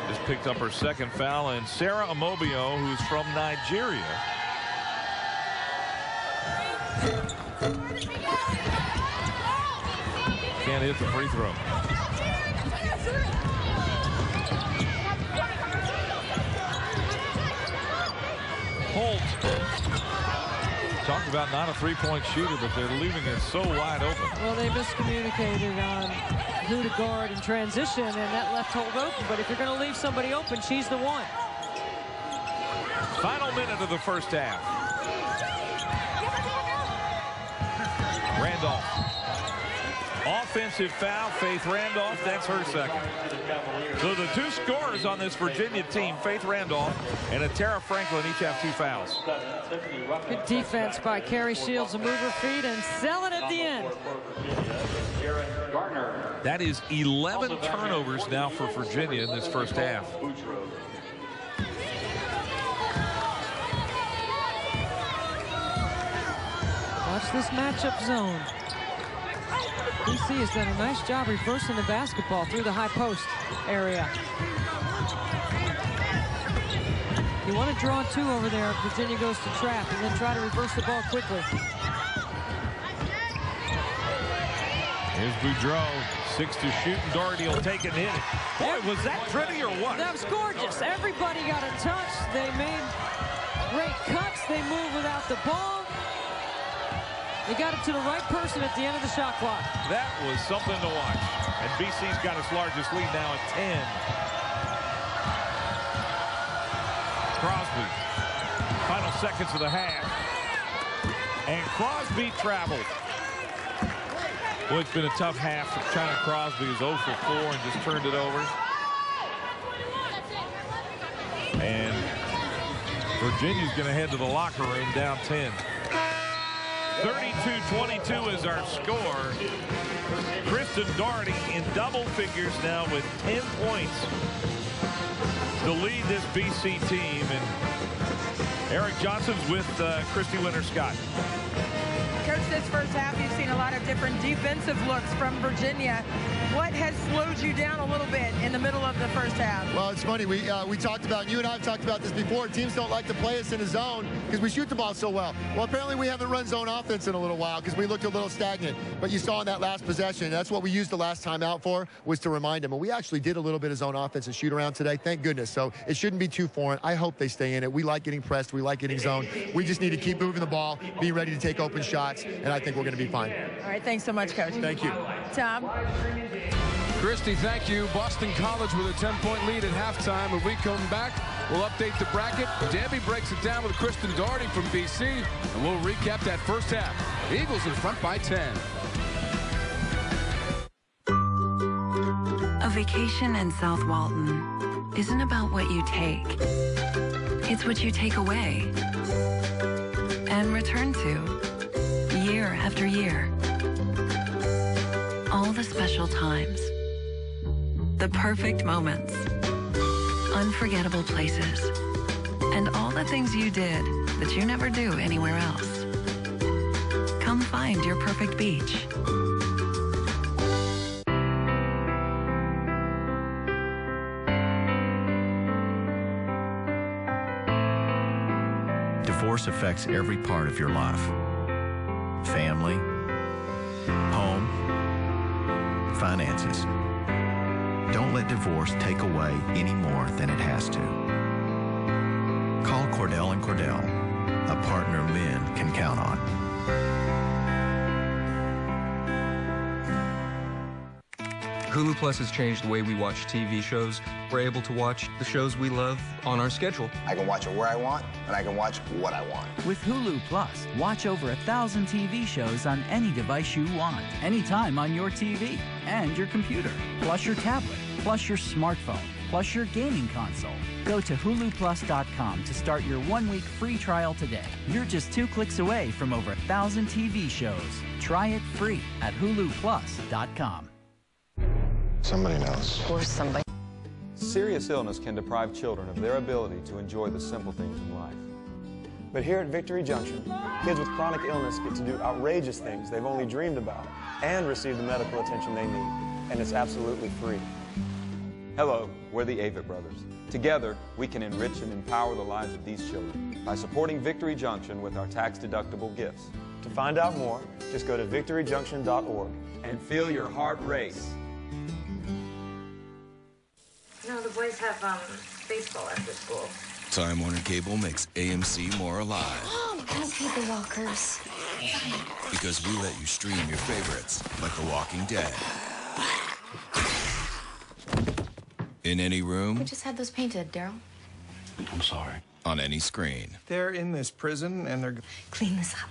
Just picked up her second foul. And Sarah Amobio, who's from Nigeria. Can't hit the free throw. Holt. Talk about not a three-point shooter, but they're leaving it so wide open. Well, they miscommunicated on who to guard in transition, and that left Holt open. But if you're going to leave somebody open, she's the one. Final minute of the first half. Randolph. Offensive foul, Faith Randolph. That's her second. So the two scorers on this Virginia team, Faith Randolph and Tara Franklin, each have 2 fouls. Good defense by Carrie Shields to move her feet and sell it at the end. That is 11 turnovers now for Virginia in this first half. Watch this matchup zone. BC has done a nice job reversing the basketball through the high post area. You want to draw 2 over there if Virginia goes to trap and then try to reverse the ball quickly. Here's Boudreau, 6 to shoot, and Doherty will take it and hit it. Boy, was that pretty or what? That was gorgeous. Everybody got a touch. They made great cuts. They moved without the ball. They got it to the right person at the end of the shot clock. That was something to watch. And BC's got its largest lead now at 10. Crosby. Final seconds of the half. And Crosby traveled. Boy, it's been a tough half for China Crosby. Is 0 for 4 and just turned it over. And Virginia's going to head to the locker room down 10. 32-22 is our score. Kristen Doherty in double figures now with 10 points to lead this BC team. And Eric Johnson's with Christy Winter-Scott. Coach, this first half, you've seen a lot of different defensive looks from Virginia. What has slowed you down a little bit in the middle of the first half? Well, it's funny. We talked about, you and I have talked about this before. Teams don't like to play us in a zone because we shoot the ball so well. Well, apparently we haven't run zone offense in a little while because we looked a little stagnant. But you saw in that last possession, that's what we used the last time out for, was to remind them. And we actually did a little bit of zone offense and shoot around today. Thank goodness. So it shouldn't be too foreign. I hope they stay in it. We like getting pressed. We like getting zone. We just need to keep moving the ball, be ready to take open shots, and I think we're going to be fine. All right, thanks so much, Coach. Thank you. Tom? Christy, thank you. Boston College with a 10-point lead at halftime. When we come back, we'll update the bracket. Debbie breaks it down with Kristen Doherty from BC, and we'll recap that first half. Eagles in front by 10. A vacation in South Walton isn't about what you take. It's what you take away and return to year after year. All the special times, the perfect moments, unforgettable places, and all the things you did that you never do anywhere else. Come find your perfect beach. Divorce affects every part of your life. Family, home, finances. Don't let divorce take away any more than it has to. Call Cordell & Cordell, a partner men can count on. Hulu Plus has changed the way we watch TV shows. We're able to watch the shows we love on our schedule. I can watch it where I want, and I can watch what I want. With Hulu Plus, watch over 1,000 TV shows on any device you want, anytime on your TV and your computer, plus your tablet, plus your smartphone, plus your gaming console. Go to huluplus.com to start your 1-week free trial today. You're just 2 clicks away from over 1,000 TV shows. Try it free at huluplus.com. Somebody knows. Or somebody. Serious illness can deprive children of their ability to enjoy the simple things in life. But here at Victory Junction, kids with chronic illness get to do outrageous things they've only dreamed about and receive the medical attention they need. And it's absolutely free. Hello, we're the Avett Brothers. Together, we can enrich and empower the lives of these children by supporting Victory Junction with our tax-deductible gifts. To find out more, just go to victoryjunction.org and feel your heart race. No, the boys have baseball after school. Time Warner Cable makes AMC more alive. Oh, go people walkers. Because we let you stream your favorites, like The Walking Dead. In any room. We just had those painted, Daryl. I'm sorry. On any screen. They're in this prison and they're... Clean this up.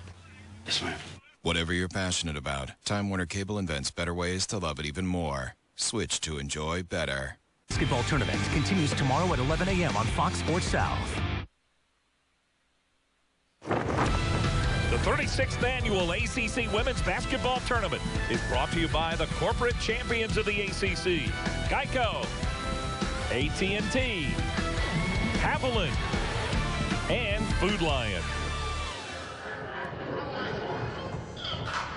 Yes, ma'am. Whatever you're passionate about, Time Warner Cable invents better ways to love it even more. Switch to enjoy better. Basketball tournament continues tomorrow at 11 a.m. on Fox Sports South. The 36th annual ACC Women's Basketball Tournament is brought to you by the corporate champions of the ACC, Geico, AT&T, Haviland, and Food Lion.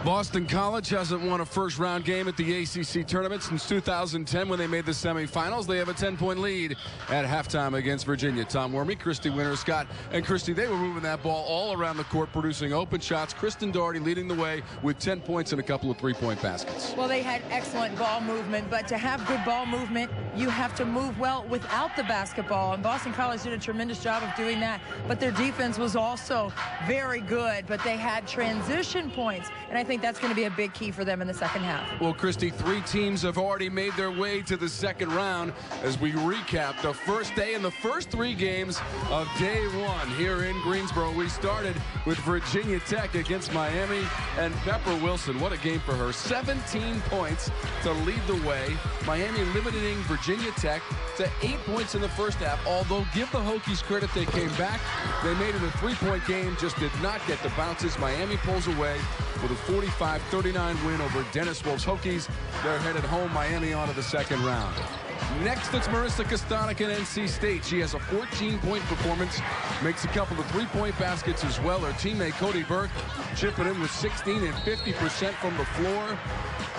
Boston College hasn't won a first-round game at the ACC tournament since 2010 when they made the semifinals. They have a 10-point lead at halftime against Virginia. Tom Wormy, Christy Winterscott, and Christy, they were moving that ball all around the court, producing open shots. Kristen Doherty leading the way with 10 points and a couple of three-point baskets. Well, they had excellent ball movement, but to have good ball movement, you have to move well without the basketball, and Boston College did a tremendous job of doing that, but their defense was also very good, but they had transition points, and I think that's going to be a big key for them in the second half. Well, Christy, 3 teams have already made their way to the second round as we recap the first day and the first 3 games of day 1 here in Greensboro. We started with Virginia Tech against Miami, and Pepper Wilson, what a game for her. 17 points to lead the way. Miami limiting Virginia Tech to 8 points in the first half, although give the Hokies credit, they came back. They made it a 3-point game, just did not get the bounces. Miami pulls away with a 45-39 win over Dennis Wolf's Hokies. They're headed home, Miami on to the second round. Next, it's Marissa Kostanek at NC State. She has a 14-point performance, makes a couple of 3-point baskets as well. Her teammate Cody Burke chipping in with 16 and 50% from the floor.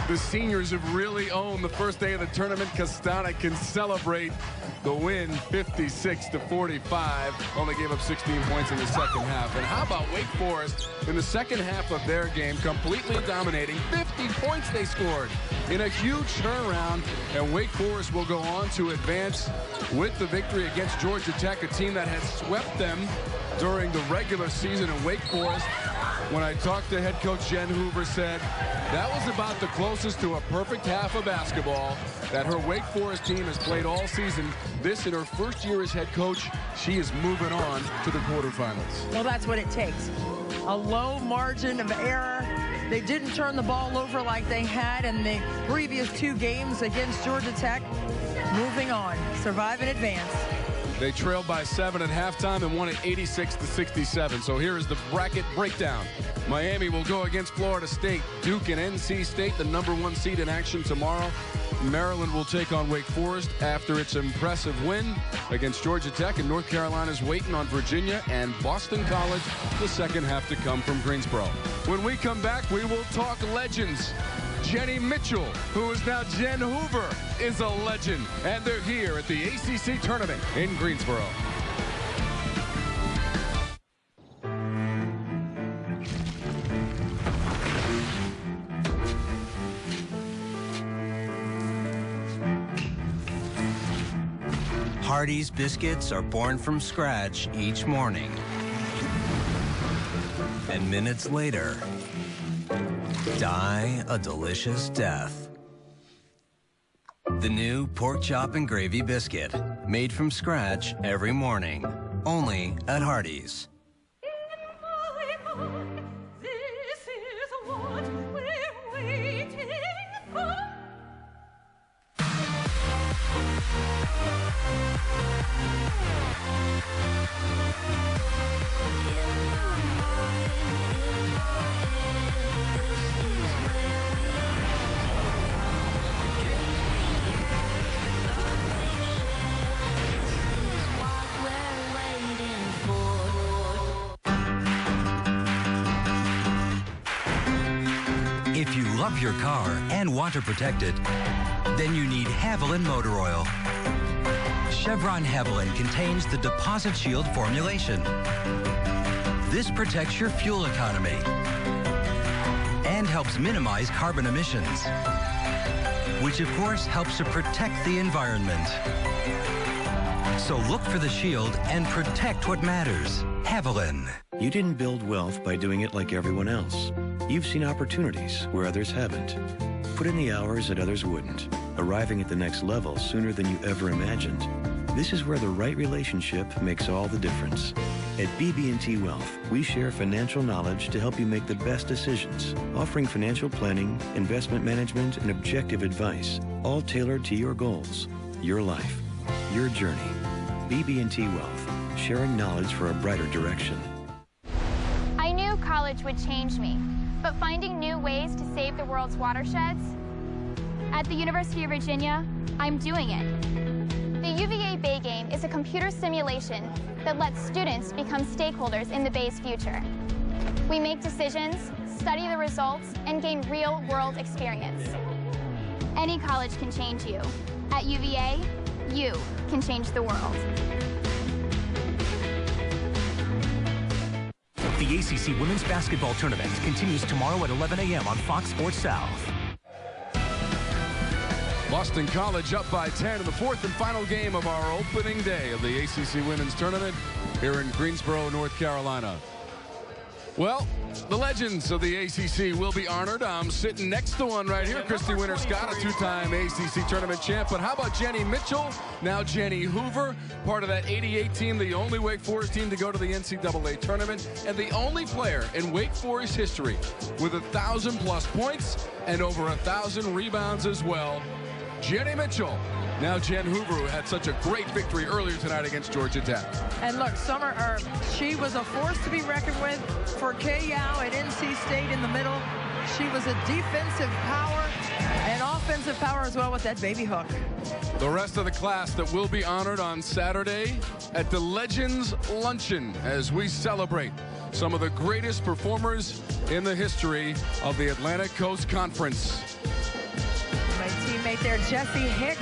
The seniors have really owned the first day of the tournament. Kostanek can celebrate the win 56-45. Only gave up 16 points in the second half. And how about Wake Forest in the second half of their game, completely dominating. 50 points they scored in a huge turnaround. And Wake Forest will go on to advance with the victory against Georgia Tech, a team that had swept them during the regular season. And Wake Forest, when I talked to head coach Jen Hoover, said that was about the closest to a perfect half of basketball that her Wake Forest team has played all season. This in her first year as head coach, she is moving on to the quarterfinals. Well, that's what it takes. A low margin of error. They didn't turn the ball over like they had in the previous 2 games against Georgia Tech. Moving on, survive and advance. They trailed by 7 at halftime and won it 86-67. So here is the bracket breakdown. Miami will go against Florida State. Duke and NC State, the #1 seed in action tomorrow. Maryland will take on Wake Forest after its impressive win against Georgia Tech, and North Carolina's waiting on Virginia and Boston College. The second half to come from Greensboro. When we come back, we will talk legends. Jenny Mitchell, who is now Jen Hoover, is a legend, and they're here at the ACC tournament in Greensboro. Hardee's biscuits are born from scratch each morning. And minutes later, die a delicious death. The new pork chop and gravy biscuit, made from scratch every morning, only at Hardee's. If you love your car and want to protect it, then you need Haviland Motor Oil. Chevron Haviland contains the Deposit Shield formulation. This protects your fuel economy and helps minimize carbon emissions, which of course helps to protect the environment. So look for the shield and protect what matters. Haviland. You didn't build wealth by doing it like everyone else. You've seen opportunities where others haven't. Put in the hours that others wouldn't, arriving at the next level sooner than you ever imagined. This is where the right relationship makes all the difference. At BB&T Wealth, we share financial knowledge to help you make the best decisions, offering financial planning, investment management, and objective advice, all tailored to your goals, your life, your journey. BB&T Wealth, sharing knowledge for a brighter direction. I knew college would change me, but finding new ways to save the world's watersheds? At the University of Virginia, I'm doing it. The UVA Bay Game is a computer simulation that lets students become stakeholders in the Bay's future. We make decisions, study the results, and gain real-world experience. Any college can change you. At UVA, you can change the world. The ACC Women's Basketball Tournament continues tomorrow at 11 a.m. on Fox Sports South. Boston College up by 10 in the fourth and final game of our opening day of the ACC Women's Tournament here in Greensboro, North Carolina. Well, the legends of the ACC will be honored. I'm sitting next to one right here, Christy Winter-Scott, a two-time ACC tournament champ. But how about Jenny Mitchell, now Jenny Hoover, part of that 88 team, the only Wake Forest team to go to the NCAA tournament, and the only player in Wake Forest history with 1,000+ points and over 1,000 rebounds as well. Jenny Mitchell. Now Jen Hoover, who had such a great victory earlier tonight against Georgia Tech. And look, she was a force to be reckoned with for Kay Yow at NC State in the middle. She was a defensive power and offensive power as well with that baby hook. The rest of the class that will be honored on Saturday at the Legends Luncheon as we celebrate some of the greatest performers in the history of the Atlantic Coast Conference. My teammate there, Jesse Hicks,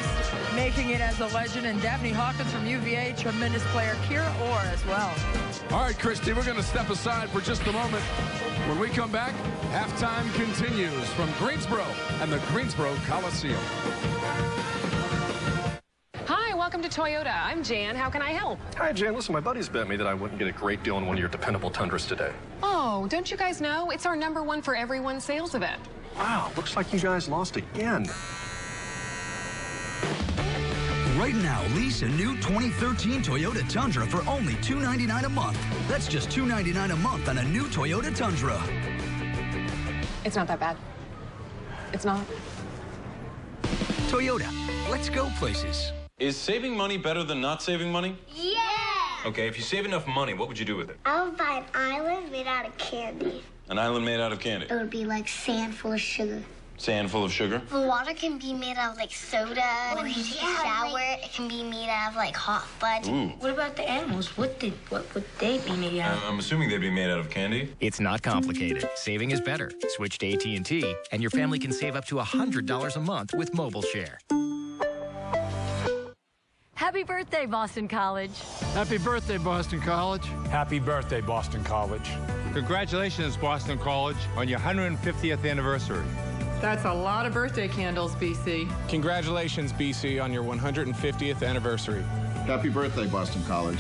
making it as a legend, and Daphne Hawkins from UVA, tremendous player. Kira Orr as well. All right, Christy, we're going to step aside for just a moment. When we come back, halftime continues from Greensboro and the Greensboro Coliseum. Hi, welcome to Toyota. I'm Jan. How can I help? Hi, Jan. Listen, my buddies bet me that I wouldn't get a great deal on one of your dependable Tundras today. Oh, don't you guys know? It's our #1 for everyone sales event. Wow, looks like you guys lost again. Right now, lease a new 2013 Toyota Tundra for only $299 a month. That's just $299 a month on a new Toyota Tundra. It's not that bad. It's not. Toyota, let's go places. Is saving money better than not saving money? Yeah! Okay, if you save enough money, what would you do with it? I would buy an island made out of candy. An island made out of candy? It would be like sand full of sugar. Sand full of sugar? The water can be made out of like soda. When you take a shower, it can be made out of like hot fudge. Ooh. What about the animals? What would they be made out of? I'm assuming they'd be made out of candy. It's not complicated. Saving is better. Switch to AT&T, and your family can save up to $100 a month with Mobile Share. Happy birthday, Boston College. Happy birthday, Boston College. Happy birthday, Boston College. Congratulations, Boston College, on your 150th anniversary. That's a lot of birthday candles, BC. Congratulations, BC, on your 150th anniversary. Happy birthday, Boston College.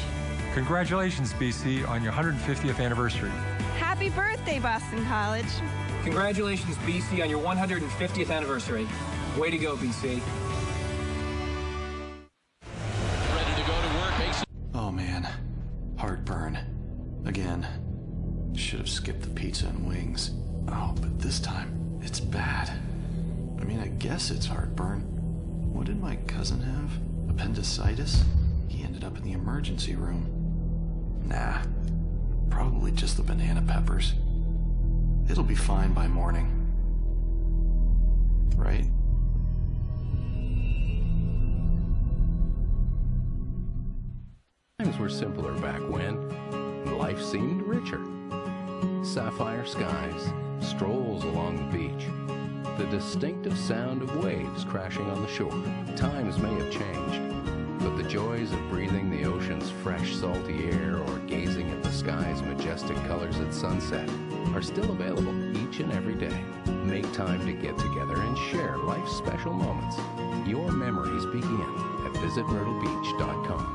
Congratulations, BC, on your 150th anniversary. Happy birthday, Boston College. Congratulations, BC, on your 150th anniversary. Way to go, BC. Again. Should have skipped the pizza and wings. Oh, but this time, it's bad. I mean, I guess it's heartburn. What did my cousin have? Appendicitis? He ended up in the emergency room. Nah, probably just the banana peppers. It'll be fine by morning. Right? Times were simpler back when life seemed richer. Sapphire skies, strolls along the beach, the distinctive sound of waves crashing on the shore. Times may have changed, but the joys of breathing the ocean's fresh, salty air or gazing at the sky's majestic colors at sunset are still available each and every day. Make time to get together and share life's special moments. Your memories begin at visitmyrtlebeach.com.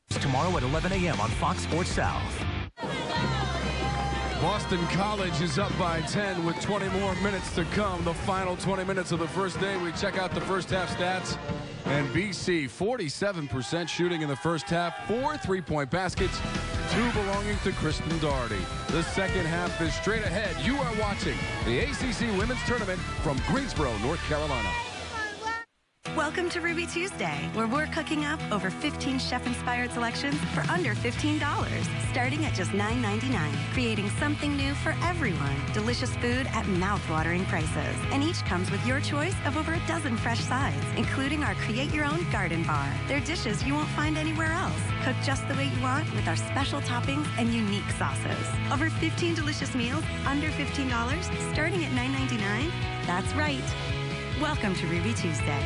Tomorrow at 11 a.m. on Fox Sports South. Boston College is up by 10 with 20 more minutes to come. The final 20 minutes of the first day. We check out the first half stats. And BC, 47% shooting in the first half. 4 3-point baskets, 2 belonging to Kristen Doherty. The second half is straight ahead. You are watching the ACC Women's Tournament from Greensboro, North Carolina. Welcome to Ruby Tuesday, where we're cooking up over 15 chef-inspired selections for under $15, starting at just $9.99, creating something new for everyone. Delicious food at mouth-watering prices, and each comes with your choice of over a dozen fresh sides, including our Create-Your-Own Garden Bar. They're dishes you won't find anywhere else, cooked just the way you want with our special toppings and unique sauces. Over 15 delicious meals, under $15, starting at $9.99. That's right. Welcome to Ruby Tuesday.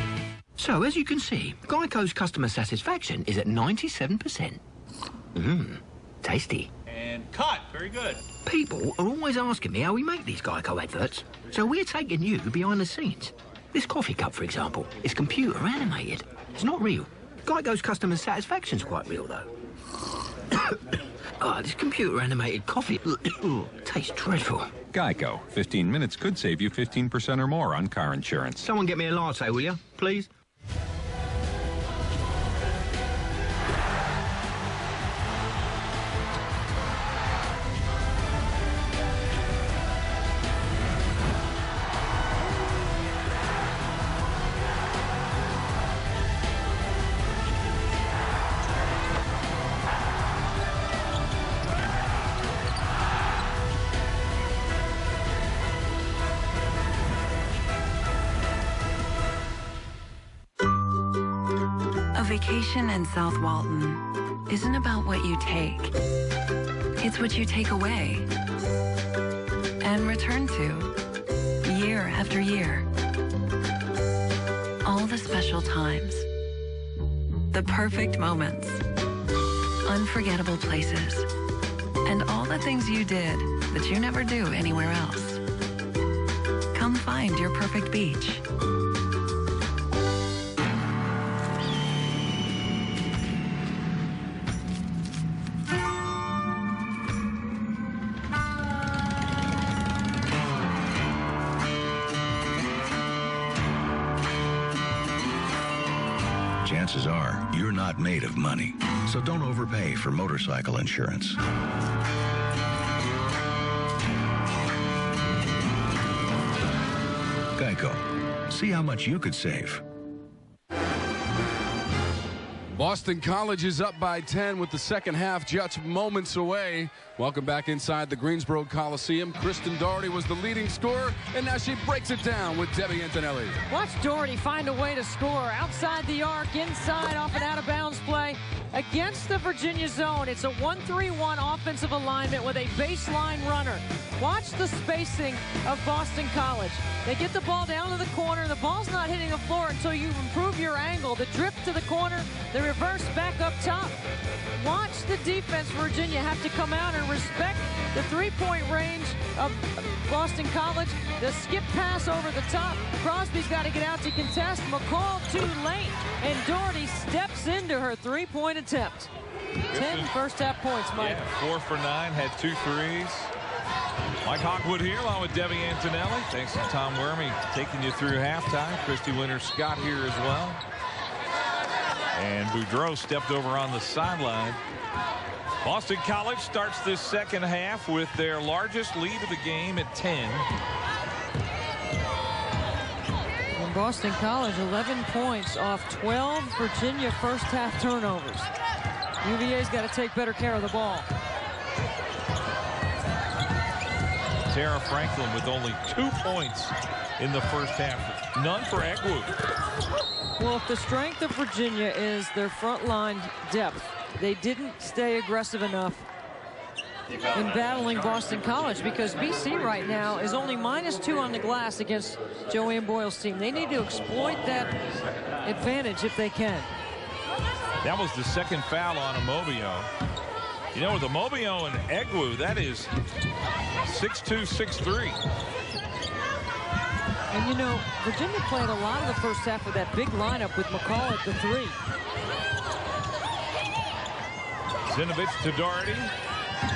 So, as you can see, Geico's customer satisfaction is at 97%. Tasty. And cut. Very good. People are always asking me how we make these Geico adverts. So we're taking you behind the scenes. This coffee cup, for example, is computer animated. It's not real. Geico's customer satisfaction's quite real, though. This computer animated coffee tastes dreadful. Geico. 15 minutes could save you 15% or more on car insurance. Someone get me a latte, will you? Please? Vacation in South Walton isn't about what you take. It's what you take away and return to year after year. All the special times, the perfect moments, unforgettable places, and all the things you did that you never do anywhere else. Come find your perfect beach. Chances are you're not made of money, so don't overpay for motorcycle insurance. Geico. See how much you could save. Boston College is up by 10 with the second half just moments away. Welcome back inside the Greensboro Coliseum. Kristen Doherty was the leading scorer, and now she breaks it down with Debbie Antonelli. Watch Doherty find a way to score outside the arc, inside, off an out-of-bounds play against the Virginia zone. It's a 1-3-1 offensive alignment with a baseline runner. Watch the spacing of Boston College. They get the ball down to the corner. The ball's not hitting the floor until you improve your angle. The drift to the corner, the reverse back up top. Watch the defense, Virginia, have to come out and respect the three-point range of Boston College. The skip pass over the top. Crosby's got to get out to contest. McCall too late, and Doherty steps into her three-point attempt. 10 first half points, Mike. Yeah, 4 for 9, had 2 threes. Mike Hawkwood here along with Debbie Antonelli. Thanks to Tom Wormy taking you through halftime. Christy Winter-Scott here as well. And Boudreau stepped over on the sideline. Boston College starts this second half with their largest lead of the game at 10. And Boston College 11 points off 12 Virginia first half turnovers. UVA's got to take better care of the ball. Tara Franklin with only 2 points in the first half. None for Egwu. Well, if the strength of Virginia is their front line depth, they didn't stay aggressive enough in battling Boston College, because BC right now is only -2 on the glass against Joanne Boyle's team. They need to exploit that advantage if they can. That was the second foul on Amobio. You know, with Amobio and Egwu, that is 6'2", 6'3". And you know, Virginia played a lot of the first half with that big lineup with McCall at the 3. Zinovich to Doherty.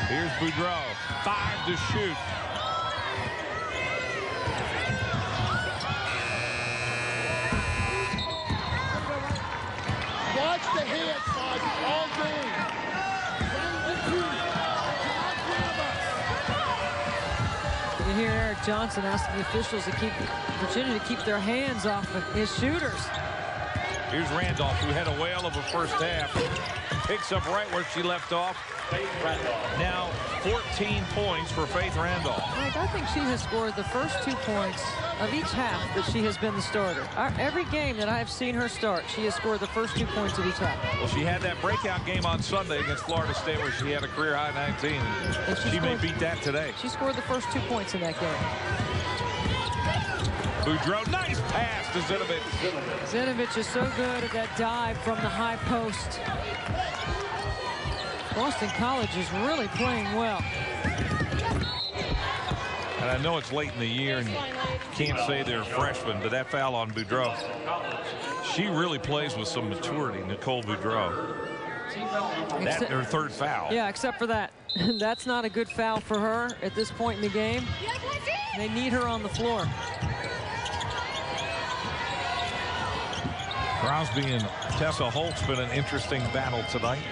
Here's Boudreau. 5 to shoot. Watch the hits all game. You hear Eric Johnson asking the officials to keep Virginia to keep their hands off of his shooters. Here's Randolph, who had a whale of a first half. Picks up right where she left off. Now 14 points for Faith Randolph. Mike, I think she has scored the first 2 points of each half that she has been the starter. Every game that I have seen her start, she has scored the first 2 points of each half. Well, she had that breakout game on Sunday against Florida State where she had a career high 19. And she may beat that today. She scored the first 2 points in that game. Boudreau, nice pass to Zinovich. Zinovich is so good at that dive from the high post. Boston College is really playing well. And I know it's late in the year and you can't say they're freshmen, but that foul on Boudreau, she really plays with some maturity, Nicole Boudreau. That's her third foul. Yeah, except for that. That's not a good foul for her at this point in the game. They need her on the floor. Crosby and Tessa Holt's been an interesting battle tonight.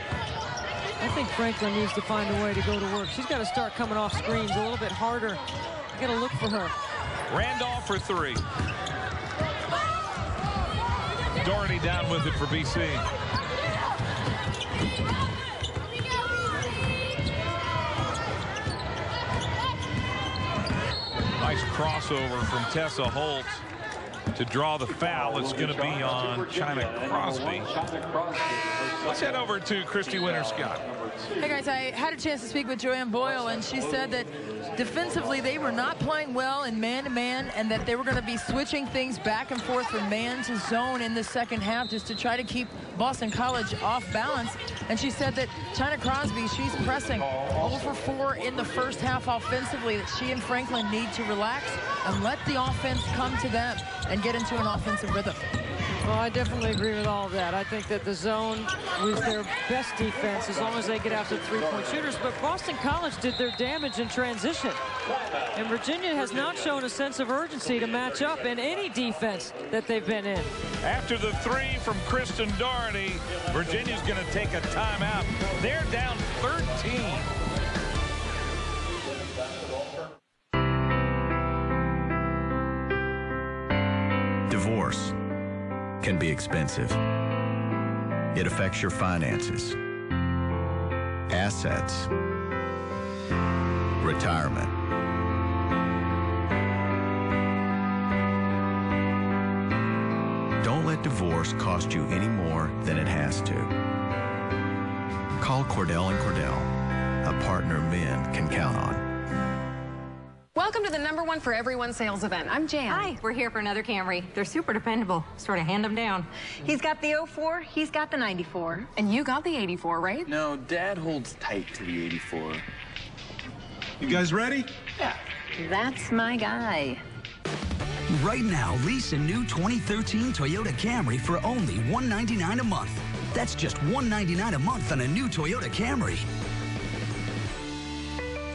I think Franklin needs to find a way to go to work. She's got to start coming off screens a little bit harder. You got to look for her. Randolph for 3. Doherty down with it for BC. Nice crossover from Tessa Holt to draw the foul. It's going to be on China Crosby. Let's head over to Christy Winter-Scott. Hey guys, I had a chance to speak with Joanne Boyle, and she said that defensively they were not playing well in man-to-man, and that they were going to be switching things back and forth from man to zone in the second half just to try to keep Boston College off balance. And she said that China Crosby, she's pressing 0 for 4 in the first half offensively, that she and Franklin need to relax and let the offense come to them and get into an offensive rhythm. Well, I definitely agree with all of that. I think that the zone was their best defense as long as they get after three-point shooters. But Boston College did their damage in transition. And Virginia has not shown a sense of urgency to match up in any defense that they've been in. After the 3 from Kristen Doherty, Virginia's going to take a timeout. They're down 13. Divorce can be expensive. It affects your finances, assets, retirement. Don't let divorce cost you any more than it has to. Call Cordell & Cordell, a partner men can count on. Welcome to the #1 for everyone sales event. I'm Jan. Hi, we're here for another Camry. They're super dependable. Sort of hand them down. He's got the 04, he's got the 94. And you got the 84, right? No, Dad holds tight to the 84. You guys ready? Yeah. That's my guy. Right now, lease a new 2013 Toyota Camry for only $199 a month. That's just $199 a month on a new Toyota Camry.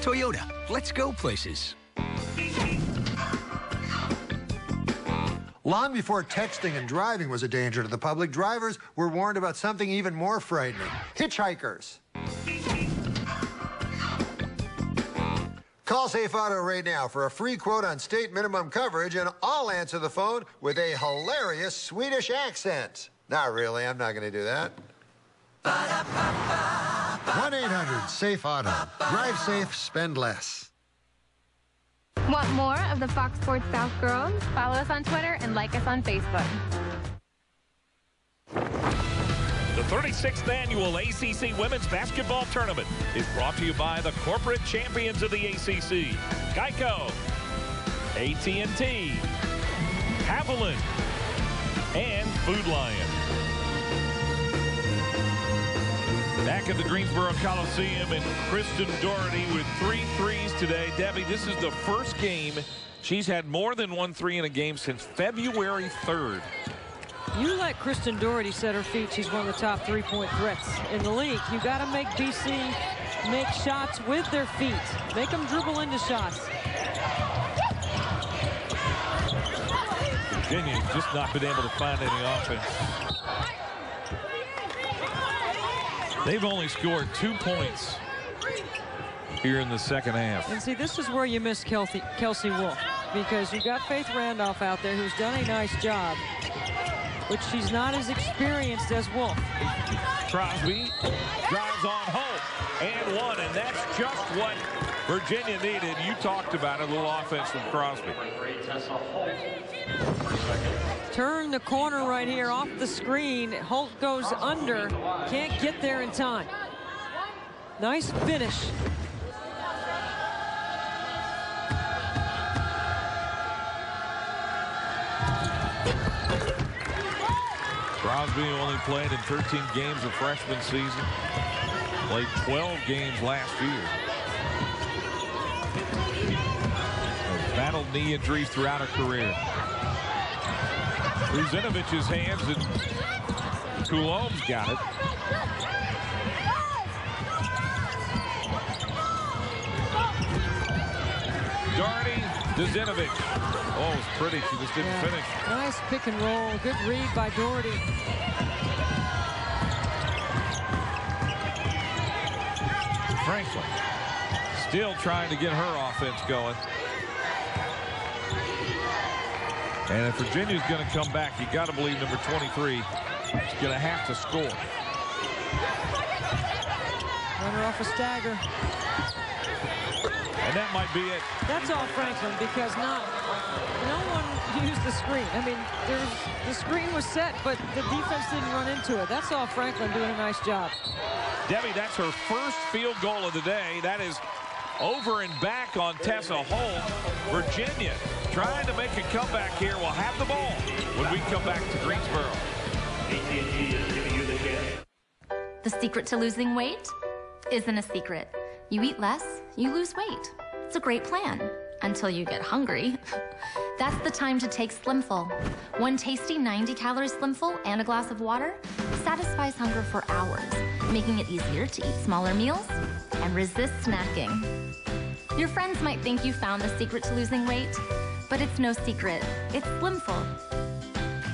Toyota, let's go places. Long before texting and driving was a danger to the public, drivers were warned about something even more frightening: hitchhikers. Call Safe Auto right now for a free quote on state minimum coverage, and I'll answer the phone with a hilarious Swedish accent. Not really, I'm not going to do that. 1-800-SAFE-AUTO. Drive safe, spend less. Want more of the Fox Sports South girls? Follow us on Twitter and like us on Facebook. The 36th annual ACC Women's Basketball Tournament is brought to you by the corporate champions of the ACC, Geico, AT&T, Haviland, and Food Lion. Back at the Greensboro Coliseum, and Kristen Doherty with 3 threes today. Debbie, this is the first game she's had more than 1 3 in a game since February 3rd. You let Kristen Doherty set her feet. She's one of the top 3-point threats in the league. You got to make BC make shots with their feet. Make them dribble into shots. Virginia's just not been able to find any offense. They've only scored 2 points here in the second half. And see, this is where you miss Kelsey Wolf, because you got Faith Randolph out there who's done a nice job, but she's not as experienced as Wolf. Crosby drives on home and one, and that's just what Virginia needed. You talked about it, a little offense from Crosby. Turn the corner right here off the screen. Holt goes under, can't get there in time. Nice finish. Crosby only played in 13 games of freshman season. Played 12 games last year. Battled knee injuries throughout her career. Ruzinovich's hands, and Coulombe's got it. Doherty, Ruzinovic. Oh, it's pretty. She just didn't finish. Nice pick and roll. Good read by Doherty. Franklin still trying to get her offense going. And if Virginia's going to come back, you got to believe number 23 is going to have to score. Runner off a stagger. And that might be it. That's all Franklin, because no one used the screen. I mean, the screen was set, but the defense didn't run into it. That's all Franklin doing a nice job. Debbie, that's her first field goal of the day. That is over and back on Tessa Holt. Virginia trying to make a comeback here. We'll have the ball when we come back to Greensboro. AT&T is giving you the hit. The secret to losing weight isn't a secret. You eat less, you lose weight. It's a great plan until you get hungry. That's the time to take Slimful. One tasty 90-calorie Slimful and a glass of water satisfies hunger for hours, making it easier to eat smaller meals and resist snacking. Your friends might think you found the secret to losing weight, but it's no secret. It's Slimful.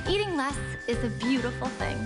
Eating less is a beautiful thing.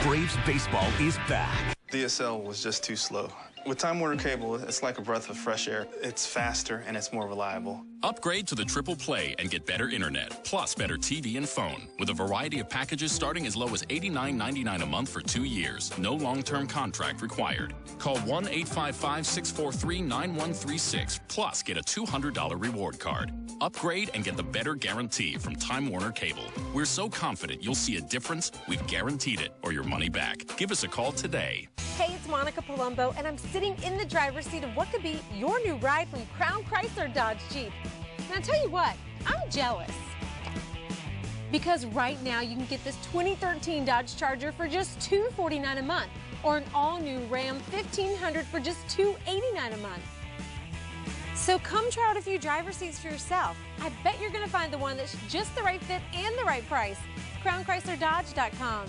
Braves baseball is back. DSL was just too slow. With Time Warner Cable, it's like a breath of fresh air. It's faster and it's more reliable. Upgrade to the Triple Play and get better internet, plus better TV and phone, with a variety of packages starting as low as $89.99 a month for 2 years. No long-term contract required. Call 1-855-643-9136, plus get a $200 reward card. Upgrade and get the better guarantee from Time Warner Cable. We're so confident you'll see a difference, we've guaranteed it, or your money back. Give us a call today. Hey, it's Monica Palumbo, and I'm sitting in the driver's seat of what could be your new ride from Crown Chrysler Dodge Jeep. And I'll tell you what, I'm jealous. Because right now you can get this 2013 Dodge Charger for just $249 a month, or an all-new Ram 1500 for just $289 a month. So come try out a few driver seats for yourself. I bet you're going to find the one that's just the right fit and the right price. CrownChryslerDodge.com.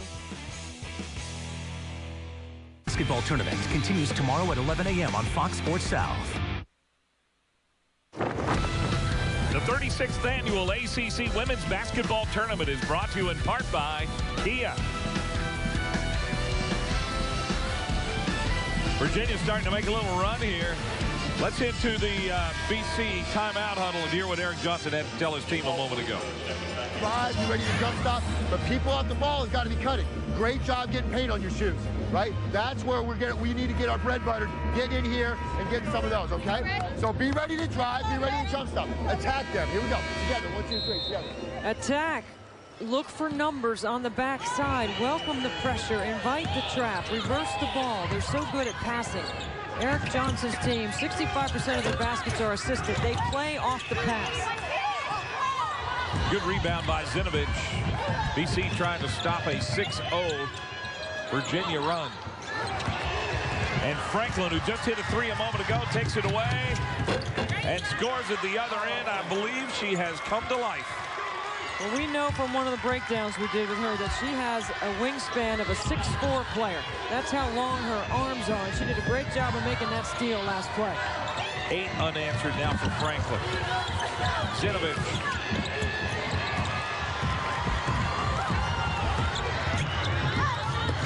Basketball tournament continues tomorrow at 11 a.m. on Fox Sports South. The 36th annual ACC Women's Basketball Tournament is brought to you in part by Kia. Virginia's starting to make a little run here. Let's head to the BC timeout huddle and hear what Eric Johnson had to tell his team a moment ago. Drive, be ready to jump stop, but people off the ball has got to be cutting. Great job getting paint on your shoes, right? That's where we need to get our bread buttered, get in here and get some of those, okay? So be ready to drive, be ready to jump stop. Attack them. Here we go. Together. 1, 2, 3. Together. Attack. Look for numbers on the backside. Welcome the pressure. Invite the trap. Reverse the ball. They're so good at passing. Eric Johnson's team, 65% of their baskets are assisted. They play off the pass. Good rebound by Zinovich. BC trying to stop a 6-0 Virginia run. And Franklin, who just hit a 3 a moment ago, takes it away and scores at the other end. I believe she has come to life. Well, we know from one of the breakdowns we did with her that she has a wingspan of a 6'4" player. That's how long her arms are, and she did a great job of making that steal last play. 8 unanswered now for Franklin. Zinovich.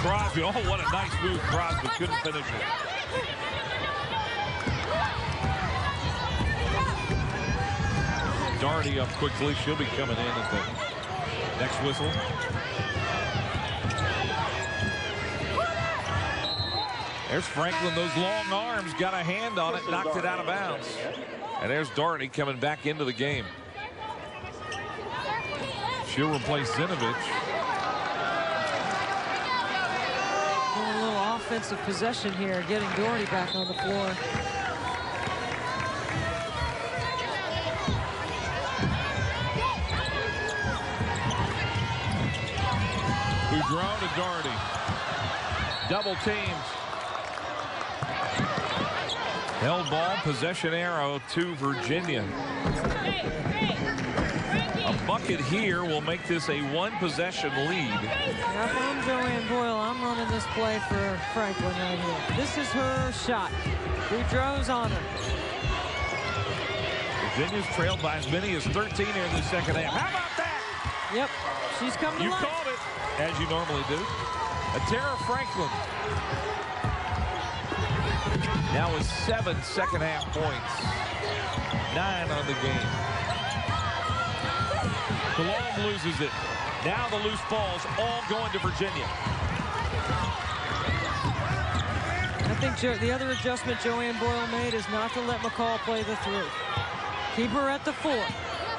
Crosby, oh, what a nice move. Crosby couldn't finish it. Doherty up quickly. She'll be coming in at the next whistle. There's Franklin. Those long arms got a hand on it, knocked it out of bounds. And there's Doherty coming back into the game. She'll replace Zinovich. A little offensive possession here, getting Doherty back on the floor. Boudreau to Doherty. Double teams. Held ball, possession arrow to Virginia. A bucket here will make this a 1-possession lead. If I'm Joanne Boyle, I'm running this play for Franklin right here. This is her shot. Boudreau's on her. Virginia's trailed by as many as 13 here in the second half. How about that? Yep, she's come to life. You called it, as you normally do. Tara Franklin. Now with 7 second-half points. 9 on the game. Cologne loses it. Now the loose balls all going to Virginia. I think the other adjustment Joanne Boyle made is not to let McCall play the 3. Keep her at the 4,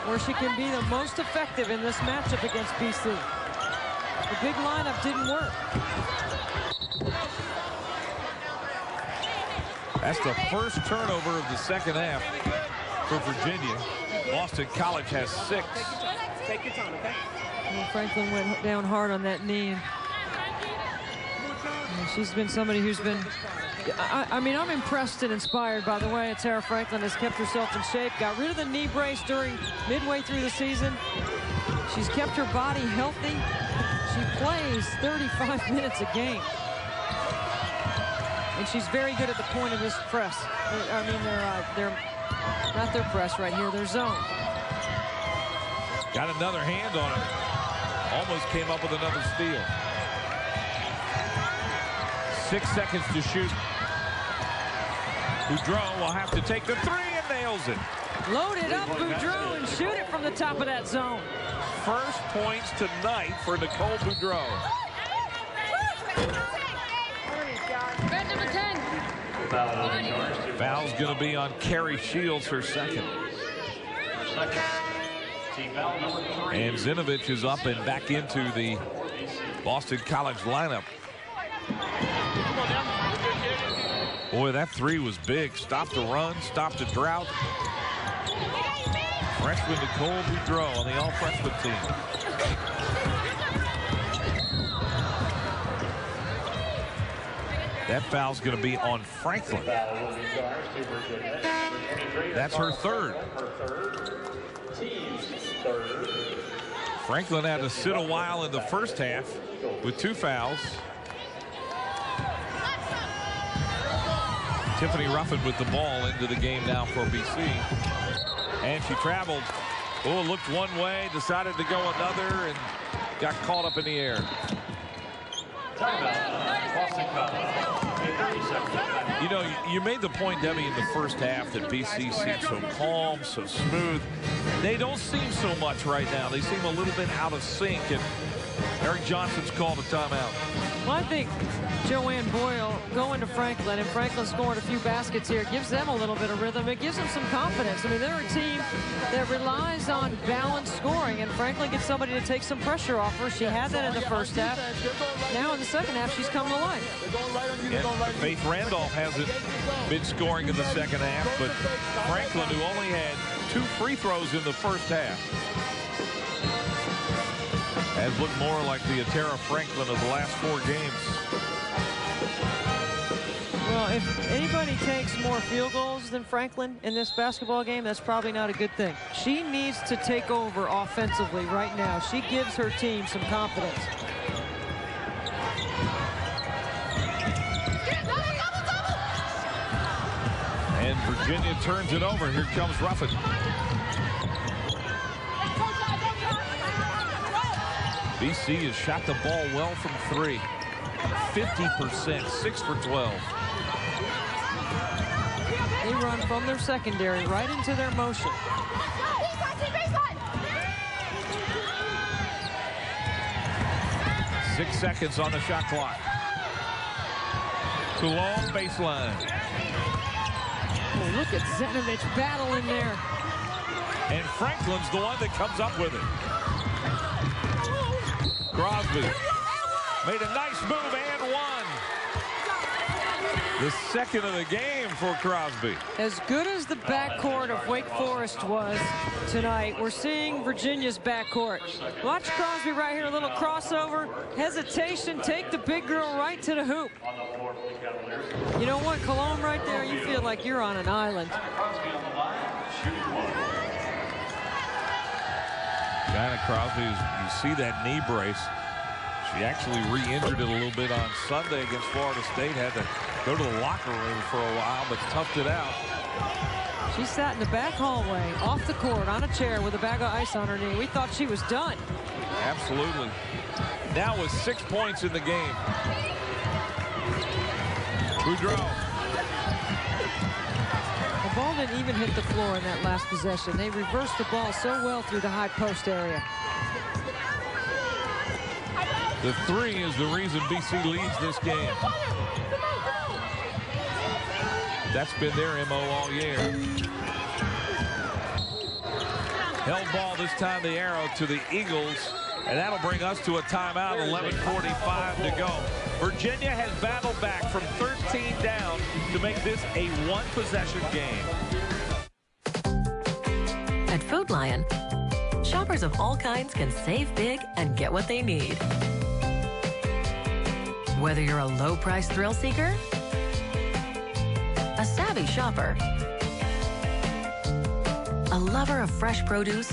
where she can be the most effective in this matchup against BC. The big lineup didn't work. That's the first turnover of the second half for Virginia. Boston College has 6. Take your time, okay? Well, Franklin went down hard on that knee. And she's been somebody who's been, I mean, I'm impressed and inspired by the way Tara Franklin has kept herself in shape. Got rid of the knee brace midway through the season. She's kept her body healthy. She plays 35 minutes a game. And she's very good at the point of this press. I mean, they're not their press right here, their zone. Got another hand on it. Almost came up with another steal. 6 seconds to shoot. Boudreau will have to take the 3 and nails it. Load it up, Boudreau, and shoot it from the top of that zone. First points tonight for Nicole Boudreau. Foul's going to be on Carrie Shields, her second. And Zinovich is up and back into the Boston College lineup. Boy, that 3 was big. Stopped the run, stopped the drought. Freshman Nicole Boudreau on the all-freshman team. That foul's going to be on Franklin. That's her 3rd. Franklin had to sit a while in the first half with 2 fouls. Tiffany Ruffin with the ball into the game now for BC. And she traveled. Oh, looked one way, decided to go another, and got caught up in the air. You know, you made the point, Debbie, in the first half that BC seemed so calm, so smooth. They don't seem so much right now. They seem a little bit out of sync, and Eric Johnson's called a timeout. Well, I think Joanne Boyle going to Franklin, and Franklin scoring a few baskets here, gives them a little bit of rhythm. It gives them some confidence. I mean, they're a team that relies on balanced scoring, and Franklin gets somebody to take some pressure off her. She had that in the first half. Now in the second half, she's come to life. And Faith Randolph hasn't been scoring in the second half, but Franklin, who only had 2 free throws in the first half, has looked more like the Atera Franklin of the last 4 games. Well, if anybody takes more field goals than Franklin in this basketball game, that's probably not a good thing. She needs to take over offensively right now. She gives her team some confidence. And Virginia turns it over. Here comes Ruffin. BC has shot the ball well from 3. 50%, 6 for 12. They run from their secondary right into their motion. 6 seconds on the shot clock. Coulomb baseline. Oh, look at Zenovich battling there. And Franklin's the one that comes up with it. Crosby made a nice move and one. The second of the game for Crosby. As good as the backcourt of Wake Forest was tonight, we're seeing Virginia's backcourt. Watch Crosby right here, a little crossover, hesitation, take the big girl right to the hoop. You know what, Coulomb right there, you feel like you're on an island. Diana Crosby, you see that knee brace. She actually re-injured it a little bit on Sunday against Florida State. Had to go to the locker room for a while, but toughed it out. She sat in the back hallway, off the court, on a chair with a bag of ice on her knee. We thought she was done. Absolutely. Now with 6 points in the game. Boudreau. The ball didn't even hit the floor in that last possession. They reversed the ball so well through the high post area. The 3 is the reason BC leads this game. That's been their MO all year. Held ball this time, the arrow to the Eagles, and that'll bring us to a timeout. 11:45 to go. Virginia has battled back from 13 down to make this a 1-possession game. At Food Lion, shoppers of all kinds can save big and get what they need. Whether you're a low-price thrill seeker, a savvy shopper, a lover of fresh produce,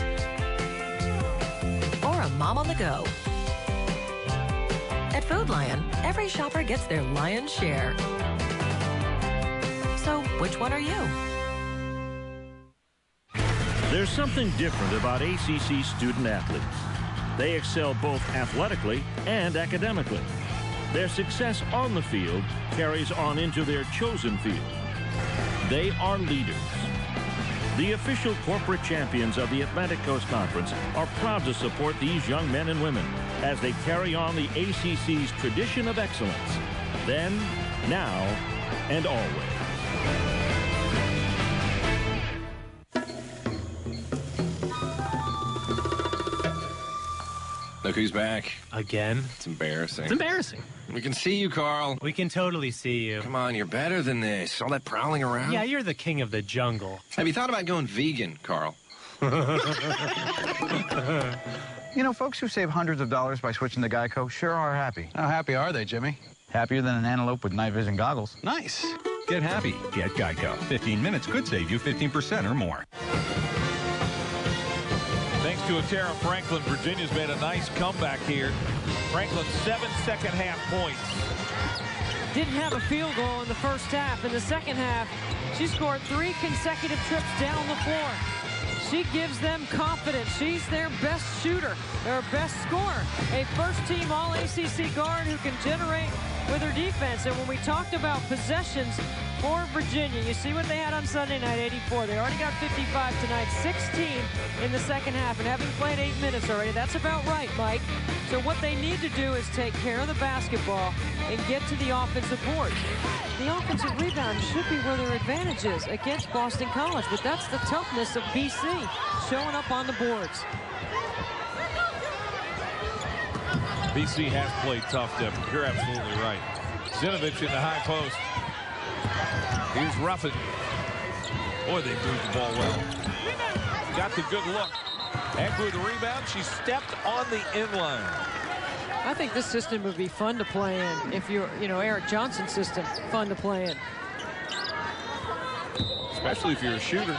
or a mom on the go. At Food Lion, every shopper gets their lion's share. So, which one are you? There's something different about ACC student athletes. They excel both athletically and academically. Their success on the field carries on into their chosen field. They are leaders. The official corporate champions of the Atlantic Coast Conference are proud to support these young men and women as they carry on the ACC's tradition of excellence, then, now, and always. Look who's back. Again? It's embarrassing. It's embarrassing. We can see you, Carl. We can totally see you. Come on, you're better than this. All that prowling around. Yeah, you're the king of the jungle. Have you thought about going vegan, Carl? You know, folks who save hundreds of dollars by switching to Geico sure are happy. How happy are they, Jimmy? Happier than an antelope with night vision goggles. Nice. Get happy. Get Geico. 15 minutes could save you 15% or more. Thanks to Atera Franklin, Virginia's made a nice comeback here. Franklin, 7 second-half points. Didn't have a field goal in the first half. In the second half, she scored 3 consecutive trips down the floor. She gives them confidence. She's their best shooter, their best scorer. A first-team All-ACC guard who can generate with her defense. And when we talked about possessions for Virginia, you see what they had on Sunday night, 84. They already got 55 tonight, 16 in the second half. And having played 8 minutes already, that's about right, Mike. So what they need to do is take care of the basketball and get to the offensive board. The offensive rebound should be where their advantage is against Boston College, but that's the toughness of BC showing up on the boards. BC has played tough, Deb. You're absolutely right. Zinovich in the high post. Here's Ruffin. Boy, they moved the ball well. Got the good look. Egwu the rebound. She stepped on the inline. I think this system would be fun to play in if you're, Eric Johnson's system, fun to play in. Especially if you're a shooter.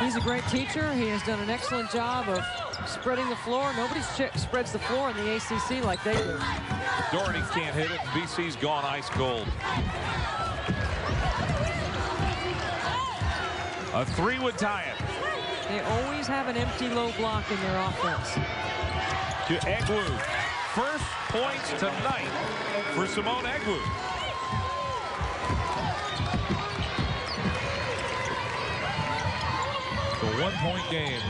He's a great teacher. He has done an excellent job of spreading the floor. Nobody spreads the floor in the ACC like they do. Doherty can't hit it. BC's gone ice cold. A 3 would tie it. They always have an empty low block in their offense. To Egwu. First points tonight for Simone Egwu. It's a 1-point game.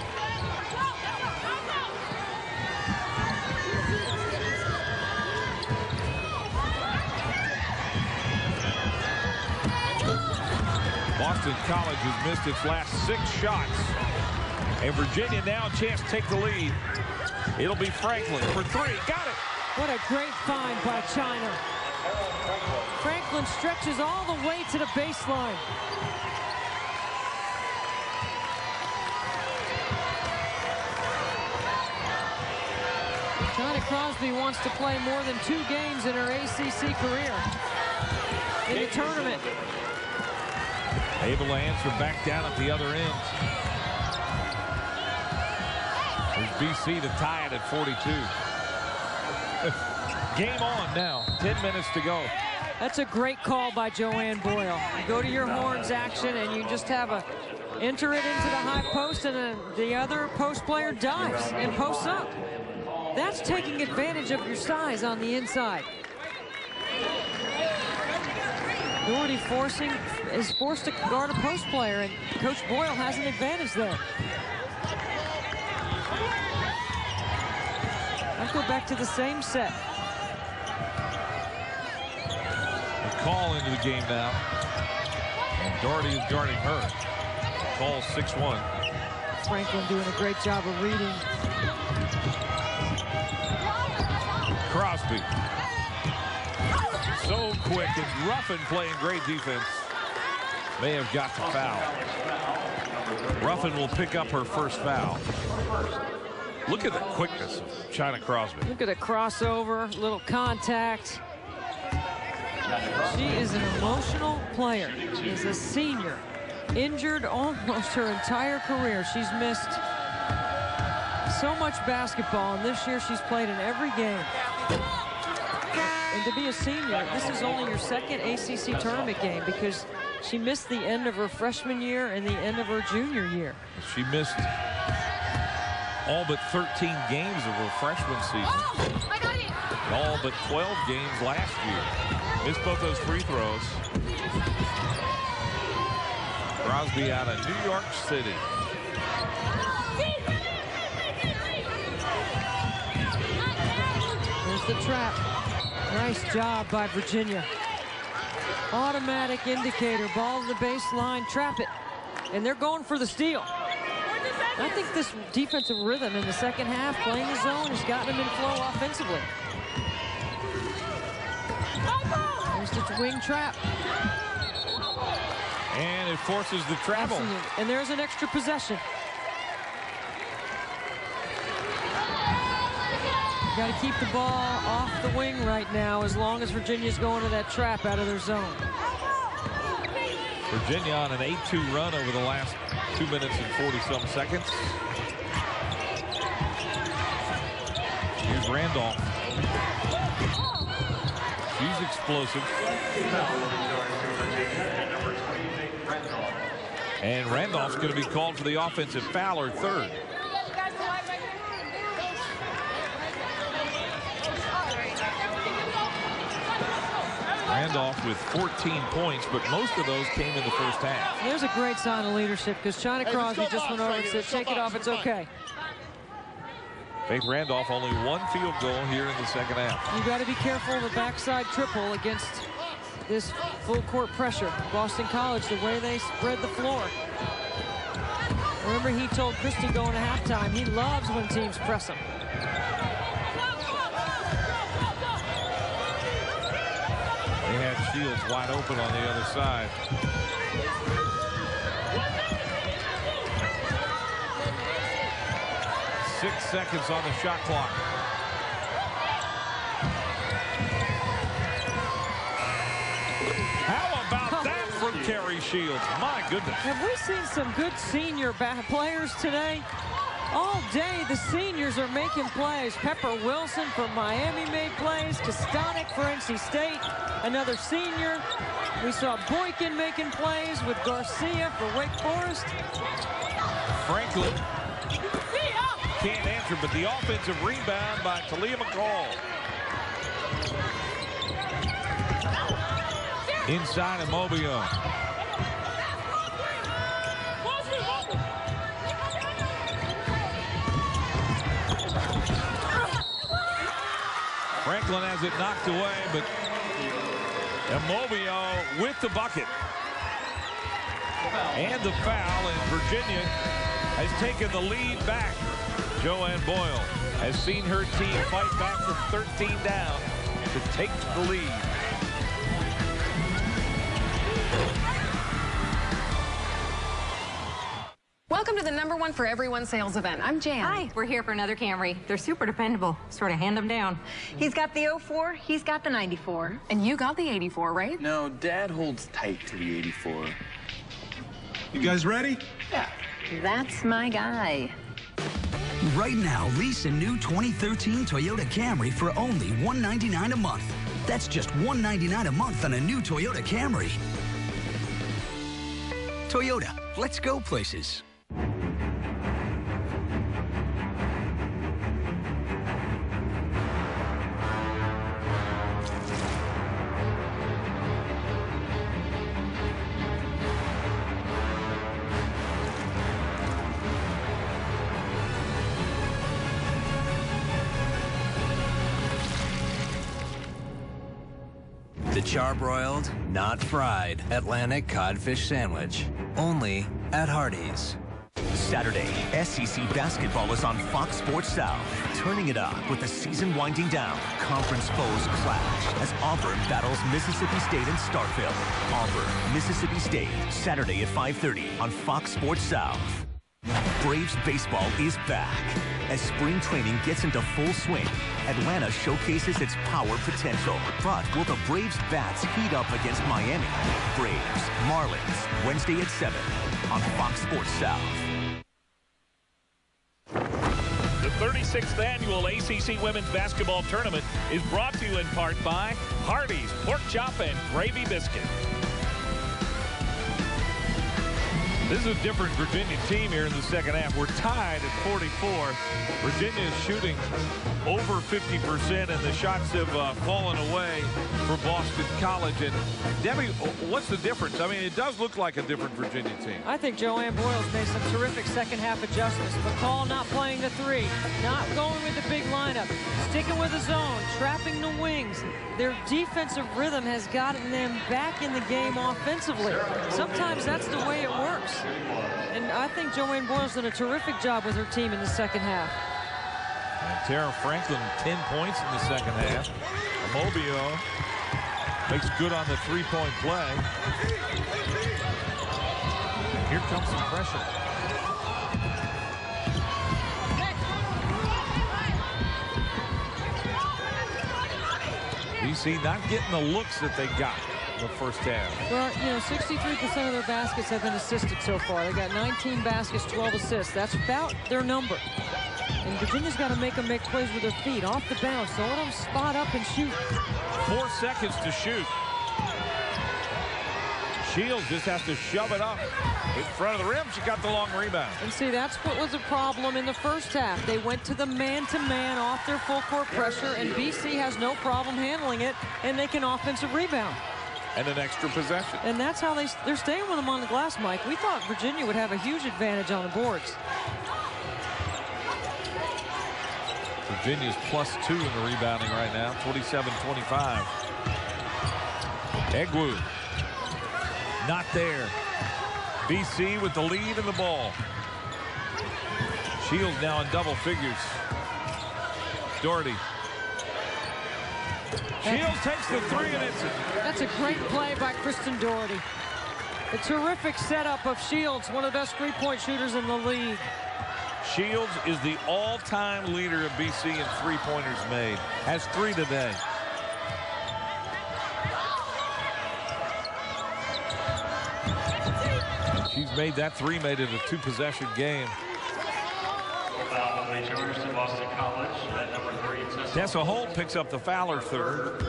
Boston College has missed its last 6 shots. And Virginia now a chance to take the lead. It'll be Franklin for 3. Got it. What a great find by China. Franklin stretches all the way to the baseline. China Crosby wants to play more than 2 games in her ACC career in the tournament. Able to answer back down at the other end. There's BC to tie it at 42. Game on now. 10 minutes to go. That's a great call by Joanne Boyle. You go to your horns action and you just have a enter it into the high post, and then the other post player dives and posts up. That's taking advantage of your size on the inside. Doherty is forced to guard a post player, and Coach Boyle has an advantage there. Let's go back to the same set. A call into the game now. And Doherty is guarding her. Call 6-1. Franklin doing a great job of reading. Crosby. So quick, and Ruffin playing great defense. May have got the foul. Ruffin will pick up her first foul. Look at the quickness of China Crosby. Look at the crossover, little contact. She is an emotional player. She is a senior, injured almost her entire career. She's missed so much basketball, and this year she's played in every game. And to be a senior, this is only your second ACC tournament game because she missed the end of her freshman year and the end of her junior year. She missed all but 13 games of her freshman season. All but 12 games last year. Missed both those free throws. Crosby out of New York City. There's the trap. Nice job by Virginia. Automatic indicator. Ball to the baseline. Trap it. And they're going for the steal. I think this defensive rhythm in the second half, playing the zone, has gotten them in flow offensively. There's the wing trap. And it forces the travel. Absolutely. And there's an extra possession. Got to keep the ball off the wing right now as long as Virginia's going to that trap out of their zone. Virginia on an 8-2 run over the last 2 minutes and 40-some seconds. Here's Randolph. She's explosive. And Randolph's going to be called for the offensive foul, or third. Randolph with 14 points, but most of those came in the first half. There's a great sign of leadership because China Crosby just went over and said, shake it off, it's okay. Faith Randolph only 1 field goal here in the second half. You got to be careful of a backside triple against this full court pressure. Boston College, the way they spread the floor. Remember, he told Christie going to halftime, he loves when teams press him. They had Shields wide open on the other side. Six seconds on the shot clock. How about that from Kerry Shields? My goodness. Have we seen some good senior players today? All day, the seniors are making plays. Pepper Wilson from Miami made plays. Kostanek for NC State, another senior. We saw Boykin making plays with Garcia for Wake Forest. Franklin can't answer, but the offensive rebound by Talia McCall. Inside of Mobio. Franklin has it knocked away, but Mobio with the bucket. And the foul, and Virginia has taken the lead back. Joanne Boyle has seen her team fight back from 13 down to take the lead. Welcome to the #1 for everyone sales event. I'm Jan. Hi, we're here for another Camry. They're super dependable. Sort of hand them down. He's got the 04, he's got the 94. And you got the 84, right? No, Dad holds tight to the 84. You guys ready? Yeah. That's my guy. Right now, lease a new 2013 Toyota Camry for only $199 a month. That's just $199 a month on a new Toyota Camry. Toyota, let's go places. The charbroiled, not fried Atlantic codfish sandwich. Only at Hardee's. Saturday, SEC basketball is on Fox Sports South. Turning it up with the season winding down. Conference foes clash as Auburn battles Mississippi State in Starkville. Auburn, Mississippi State, Saturday at 5:30 on Fox Sports South. Braves baseball is back. As spring training gets into full swing, Atlanta showcases its power potential. But will the Braves bats heat up against Miami? Braves, Marlins, Wednesday at 7 on Fox Sports South. The 36th annual ACC Women's Basketball Tournament is brought to you in part by Hardee's Pork Chop and Gravy Biscuit. This is a different Virginia team here in the second half. We're tied at 44. Virginia is shooting over 50%, and the shots have fallen away for Boston College. And Debbie, what's the difference? I mean, it does look like a different Virginia team. I think Joanne Boyle's made some terrific second half adjustments. McCall not playing the 3, not going with the big lineup, sticking with the zone, trapping the wings. Their defensive rhythm has gotten them back in the game offensively. Sometimes that's the way it works. And I think Joanne Boyle's done a terrific job with her team in the second half. And Tara Franklin, 10 points in the second half. Mobio makes good on the three-point play. Here comes some pressure. BC not getting the looks that they got in the first half. Well, you know, 63% of their baskets have been assisted so far. They got 19 baskets, 12 assists. That's about their number. And Virginia's got to make them make plays with their feet off the bounce. So let them spot up and shoot. 4 seconds to shoot. Shields just has to shove it up in front of the rim. She got the long rebound. And see, that's what was a problem in the first half. They went to the man-to-man off their full court pressure, and BC has no problem handling it, and they can offensive rebound. and an extra possession. And that's how they're staying with them on the glass, Mike. We thought Virginia would have a huge advantage on the boards. Virginia's +2 in the rebounding right now, 27-25. Egwu, not there. BC with the lead in the ball. Shields now in double figures. Doherty. Shields takes the three and it's it. That's a great play by Kristen Doherty. A terrific setup of Shields, one of the best three-point shooters in the league. Shields is the all-time leader of BC in three-pointers made. Has 3 today. She's made that 3, made it a 2-possession game. Tessa Holt picks up the Fowler third.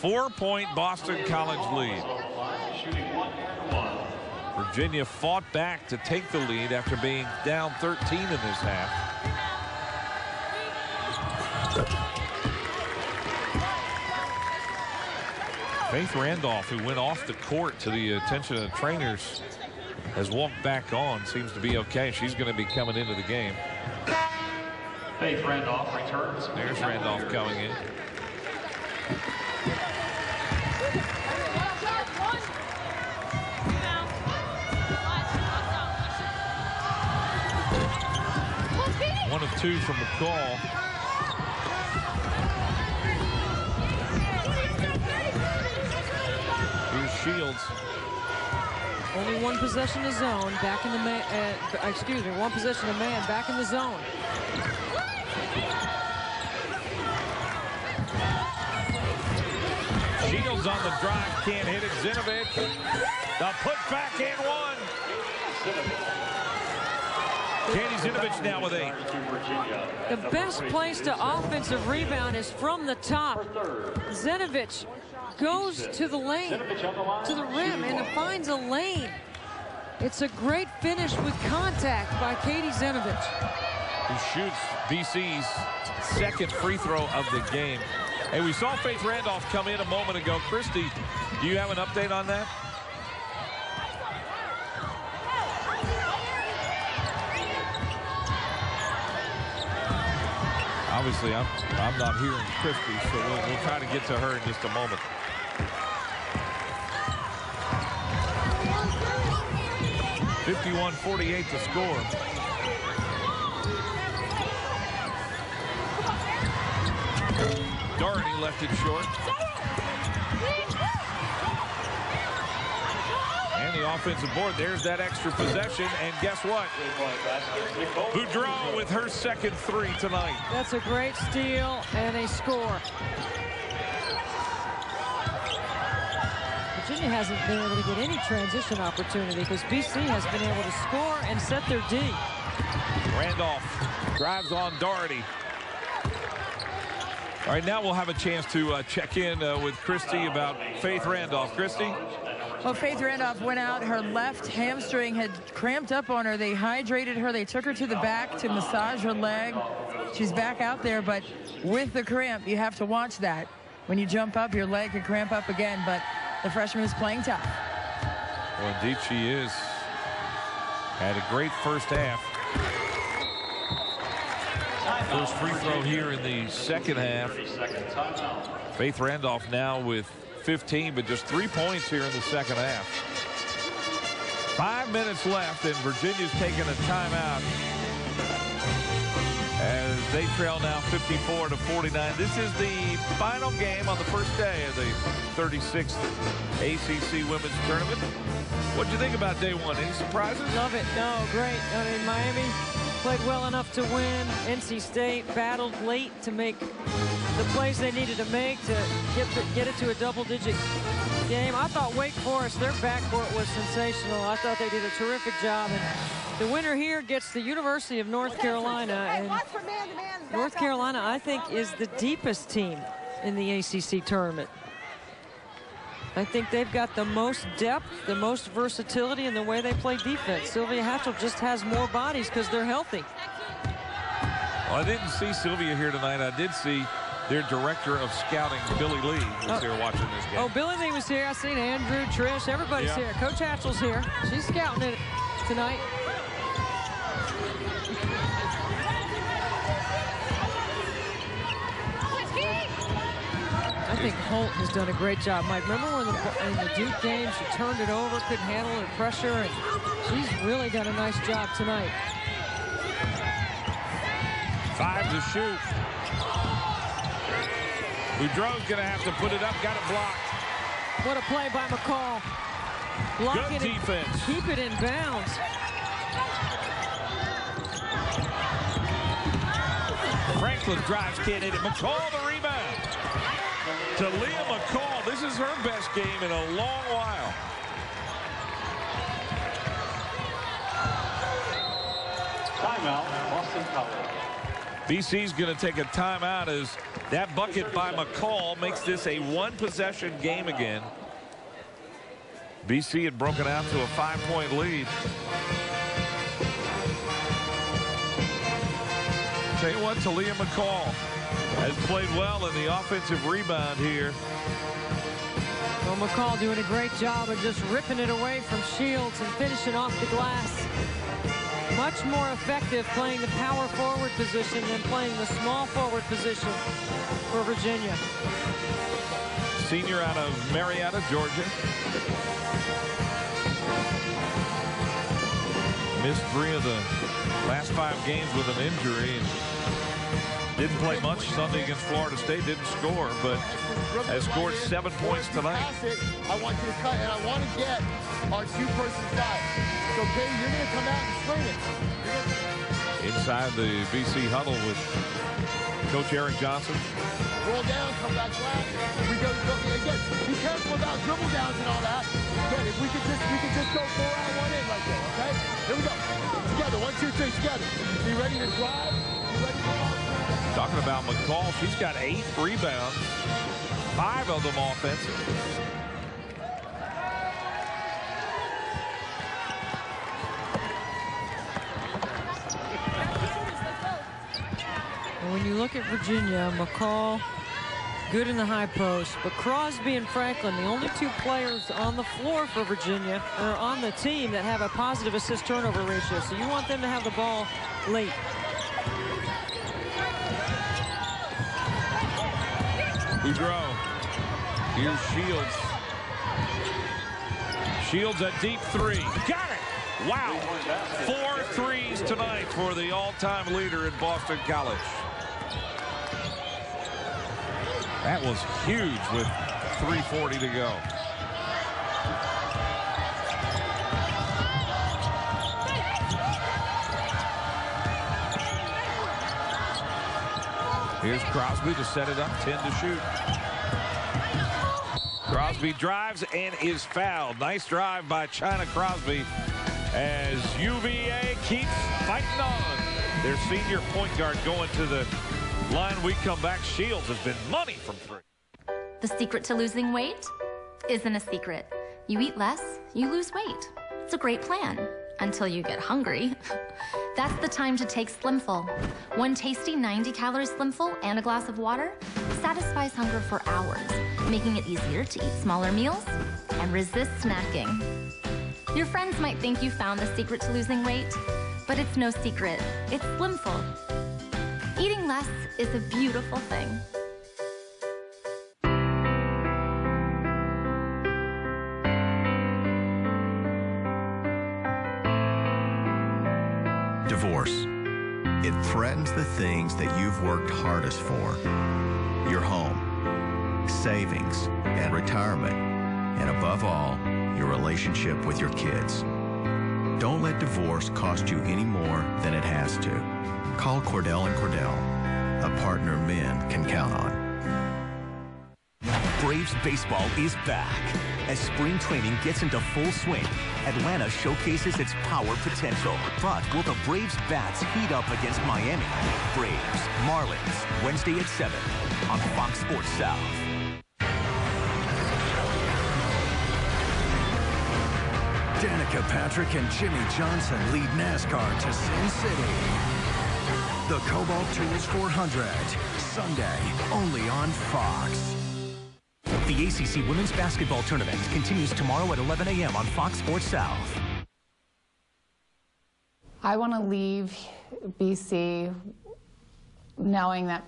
4-point Boston College lead. Virginia fought back to take the lead after being down 13 in this half. Faith Randolph, who went off the court to the attention of the trainers, has walked back on. Seems to be okay. She's going to be coming into the game. Faith Randolph returns. There's Randolph coming in. One of 2 from McCall. Here's Shields. Only one possession of zone, back in the man. Excuse me, one possession of man, back in the zone. Shields on the drive, can't hit it. Zinovich, the putback and 1. Katie Zinovich now with 8. The best place to offensive rebound is from the top. Zinovich goes to the lane, to the rim, and finds a lane. It's a great finish with contact by Katie Zinovich. Who shoots BC's second free throw of the game. Hey, we saw Faith Randolph come in a moment ago. Christy, do you have an update on that? Obviously, I'm not hearing Christy, so we'll try to get to her in just a moment. .51-48 to score. Doherty left it short. And the offensive board, there's that extra possession, and guess what? Boudreau with her second 3 tonight. That's a great steal and a score. Virginia hasn't been able to get any transition opportunity because BC has been able to score and set their D. Randolph drives on Doherty. All right, now we'll have a chance to check in with Christy about Faith Randolph. Christy? Well, Faith Randolph went out. Her left hamstring had cramped up on her. They hydrated her. They took her to the back to massage her leg. She's back out there, but with the cramp, you have to watch that. When you jump up, your leg can cramp up again, but the freshman is playing tough. Well, indeed she is. Had a great first half. First free throw here in the second half. Faith Randolph now with 15, but just 3 points here in the second half. 5 minutes left, and Virginia's taking a timeout as they trail now 54-49. This is the final game on the first day of the 36th ACC Women's Tournament. What'd you think about day 1? Any surprises? Love it. No, great. I mean, Miami played well enough to win. NC State battled late to make the plays they needed to make to get it to a double-digit game. I thought Wake Forest, their backcourt was sensational. I thought they did a terrific job. And the winner here gets the University of North Carolina. And North Carolina, I think, is the deepest team in the ACC tournament. I think they've got the most depth, the most versatility in the way they play defense. Sylvia Hatchell just has more bodies because they're healthy. Well, I didn't see Sylvia here tonight. I did see their director of scouting, Billy Lee, was here watching this game. Oh, Billy Lee was here. I seen Andrew, Trish, everybody's here. Coach Hatchell's here. She's scouting it tonight. I think Holt has done a great job, Mike. Remember when in the Duke game, she turned it over, couldn't handle the pressure, and she's really done a nice job tonight. 5 to shoot. Boudreau's going to have to put it up, got it blocked. What a play by McCall. Block Good defense. Keep it in bounds. Franklin drives, can't hit it. McCall the rebound. To Leah McCall, this is her best game in a long while. Timeout, Boston College. BC's going to take a timeout as that bucket by McCall makes this a one-possession game again. BC had broken out to a 5-point lead. Tell you what, Talia McCall has played well in the offensive rebound here. Well, McCall doing a great job of just ripping it away from Shields and finishing off the glass. Much more effective playing the power forward position than playing the small forward position for Virginia. Senior out of Marietta, Georgia. Missed 3 of the last 5 games with an injury. And didn't play much Sunday against Florida State. Didn't score, but has scored 7 points tonight. I want you to cut, and I want to get our 2-person side. So, Katie, you're going to come out and swing it. Inside the BC huddle with Coach Eric Johnson. Roll down, come back flat. We go again. Be careful about dribble downs and all that. Again, if we could just go 4 out, 1 in right there. Okay? Here we go. Together, 1, 2, 3, together. Be ready to drive. Be ready to walk. Talking about McCall, she's got 8 rebounds, 5 of them offensive. When you look at Virginia, McCall, good in the high post, but Crosby and Franklin, the only 2 players on the floor for Virginia, or on the team that have a positive assist-turnover ratio. So you want them to have the ball late. Boudreau. Here's Shields. Shields a deep 3. Got it! Wow. 4 threes tonight for the all-time leader at Boston College. That was huge with 3:40 to go. Here's Crosby to set it up, 10 to shoot. Crosby drives and is fouled. Nice drive by China Crosby as UVA keeps fighting on. Their senior point guard going to the line. We come back. Shields has been money from 3. The secret to losing weight isn't a secret. You eat less, you lose weight. It's a great plan until you get hungry. That's the time to take Slimful. One tasty 90-calorie Slimful and a glass of water satisfies hunger for hours, making it easier to eat smaller meals and resist snacking. Your friends might think you found the secret to losing weight, but it's no secret. It's Slimful. Eating less is a beautiful thing. Divorce. It threatens the things that you've worked hardest for. Your home, savings, and retirement. And above all, your relationship with your kids. Don't let divorce cost you any more than it has to. Call Cordell & Cordell, a partner men can count on. Braves baseball is back. As spring training gets into full swing, Atlanta showcases its power potential. But will the Braves bats heat up against Miami? Braves, Marlins, Wednesday at 7 on Fox Sports South. Danica Patrick and Jimmy Johnson lead NASCAR to Sin City. The Cobalt Tools 400. Sunday, only on Fox. The ACC Women's Basketball Tournament continues tomorrow at 11 a.m. on Fox Sports South. I want to leave BC knowing that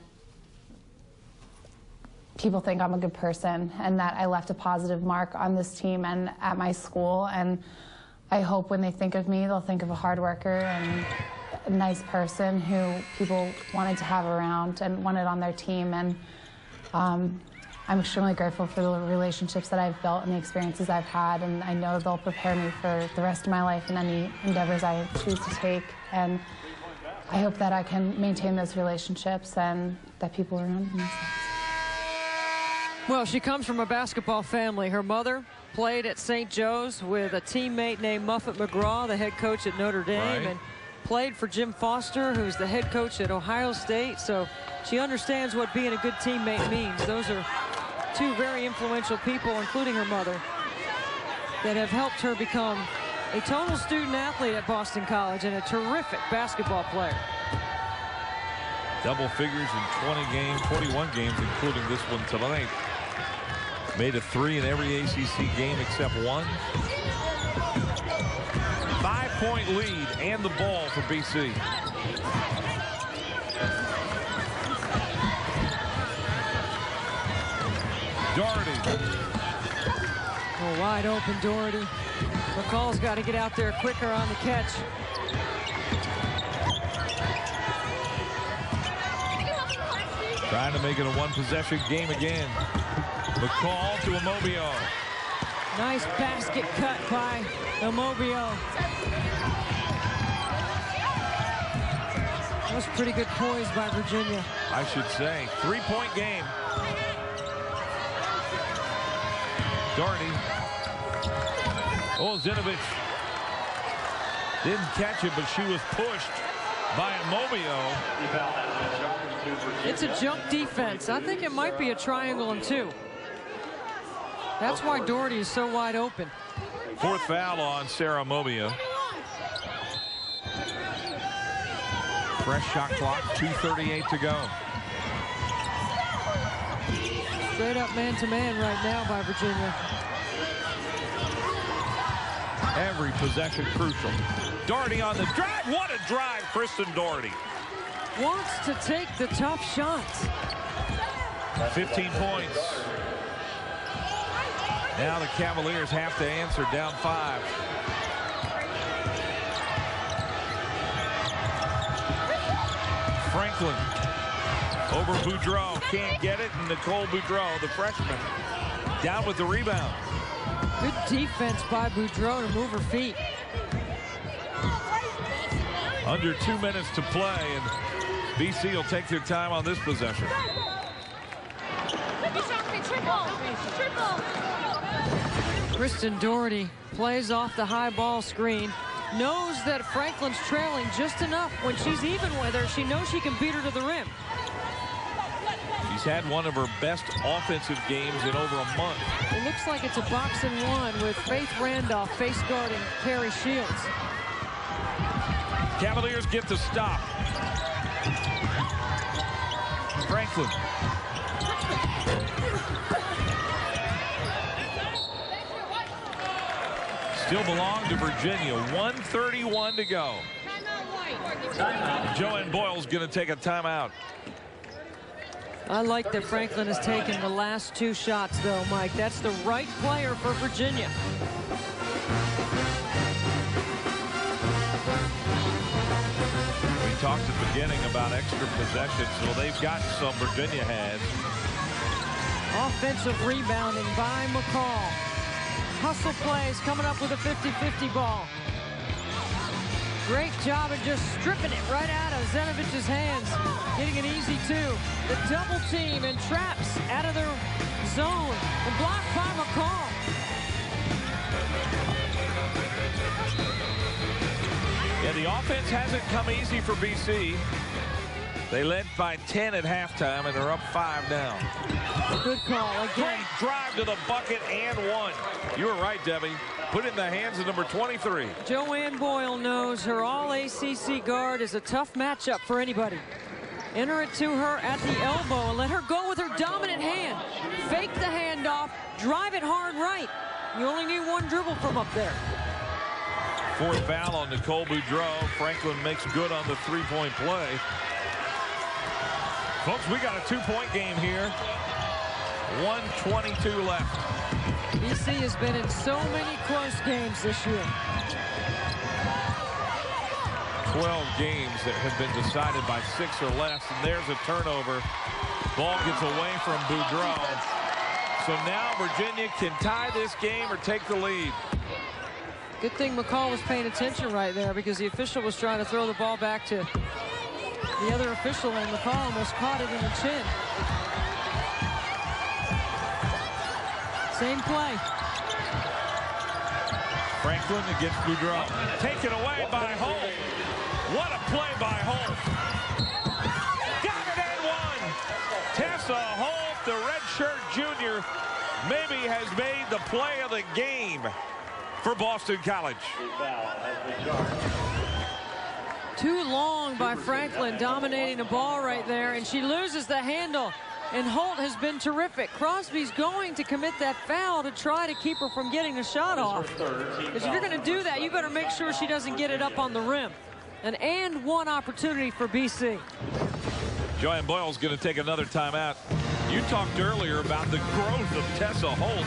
people think I'm a good person and that I left a positive mark on this team and at my school. And I hope when they think of me, they'll think of a hard worker and a nice person who people wanted to have around and wanted on their team. And I'm extremely grateful for the relationships that I've built and the experiences I've had, and I know they'll prepare me for the rest of my life and any endeavors I choose to take. And I hope that I can maintain those relationships and that people around me. Well, she comes from a basketball family. Her mother played at St. Joe's with a teammate named Muffet McGraw, the head coach at Notre Dame, and played for Jim Foster, who's the head coach at Ohio State. So she understands what being a good teammate means. Those are two very influential people, including her mother, that have helped her become a total student athlete at Boston College and a terrific basketball player. Double figures in 20 games, 21 games, including this one tonight. Made a 3 in every ACC game except one. 5-point lead and the ball for BC. Doherty. Oh, wide open Doherty. McCall's got to get out there quicker on the catch. Trying to make it a one-possession game again. McCall to Amobio. Nice basket cut by Amobio. That was pretty good poise by Virginia. I should say. 3-point game. Doherty. Oh, Zinovich didn't catch it, but she was pushed by Amobio. It's a jump defense. I think it might be a triangle and 2. That's why Doherty is so wide open. 4th foul on Sarah Amobio. Fresh shot clock, 2:38 to go. Straight up man-to-man right now by Virginia. Every possession crucial. Doherty on the drive. What a drive, Kristen Doherty. Wants to take the tough shots. 15 points. Now the Cavaliers have to answer, down 5. Franklin over Boudreau. Can't get it, and Nicole Boudreau, the freshman, down with the rebound. Good defense by Boudreau to move her feet. Under 2 minutes to play, and BC will take their time on this possession. Kristen Doherty plays off the high ball screen. Knows that Franklin's trailing just enough. When she's even with her, she knows she can beat her to the rim. She's had one of her best offensive games in over a month. It looks like it's a box and one with Faith Randolph face guarding Perry Shields. Cavaliers get the stop. Franklin. Still belong to Virginia. 1:31 to go. Joanne Boyle's going to take a timeout. I like that Franklin has taken the last 2 shots, though, Mike. That's the right player for Virginia. We talked at the beginning about extra possessions. Well, they've got some, Virginia has. Offensive rebounding by McCall. Hustle plays, coming up with a 50-50 ball. Great job of just stripping it right out of Zenovich's hands. Getting an easy 2. The double team and traps out of their zone. And blocked by McCall. Yeah, the offense hasn't come easy for BC. They led by 10 at halftime, and they're up 5 now. Good call again. Great drive to the bucket and 1. You were right, Debbie. Put in the hands of number 23. Joanne Boyle knows her all-ACC guard is a tough matchup for anybody. Enter it to her at the elbow and let her go with her dominant hand. Fake the handoff, drive it hard right. You only need one dribble from up there. Fourth foul on Nicole Boudreau. Franklin makes good on the three-point play. Folks, we got a two-point game here. 1:22 left. BC has been in so many close games this year. 12 games that have been decided by 6 or less, and there's a turnover. Ball gets away from Boudreau. So now Virginia can tie this game or take the lead. Good thing McCall was paying attention right there, because the official was trying to throw the ball back to the other official, and McCall almost caught it in the chin. Same play. Franklin against Boudreau. Taken away by Holt. What a play by Holt. Got it and one. Tessa Holt, the redshirt junior, maybe has made the play of the game for Boston College. Too long by Franklin, dominating the ball right there, and she loses the handle. And Holt has been terrific. Crosby's going to commit that foul to try to keep her from getting a shot off. Because if you're going to do that, you better make sure she doesn't get it up on the rim. An and one opportunity for BC. Joanne Boyle's going to take another timeout. You talked earlier about the growth of Tessa Holt.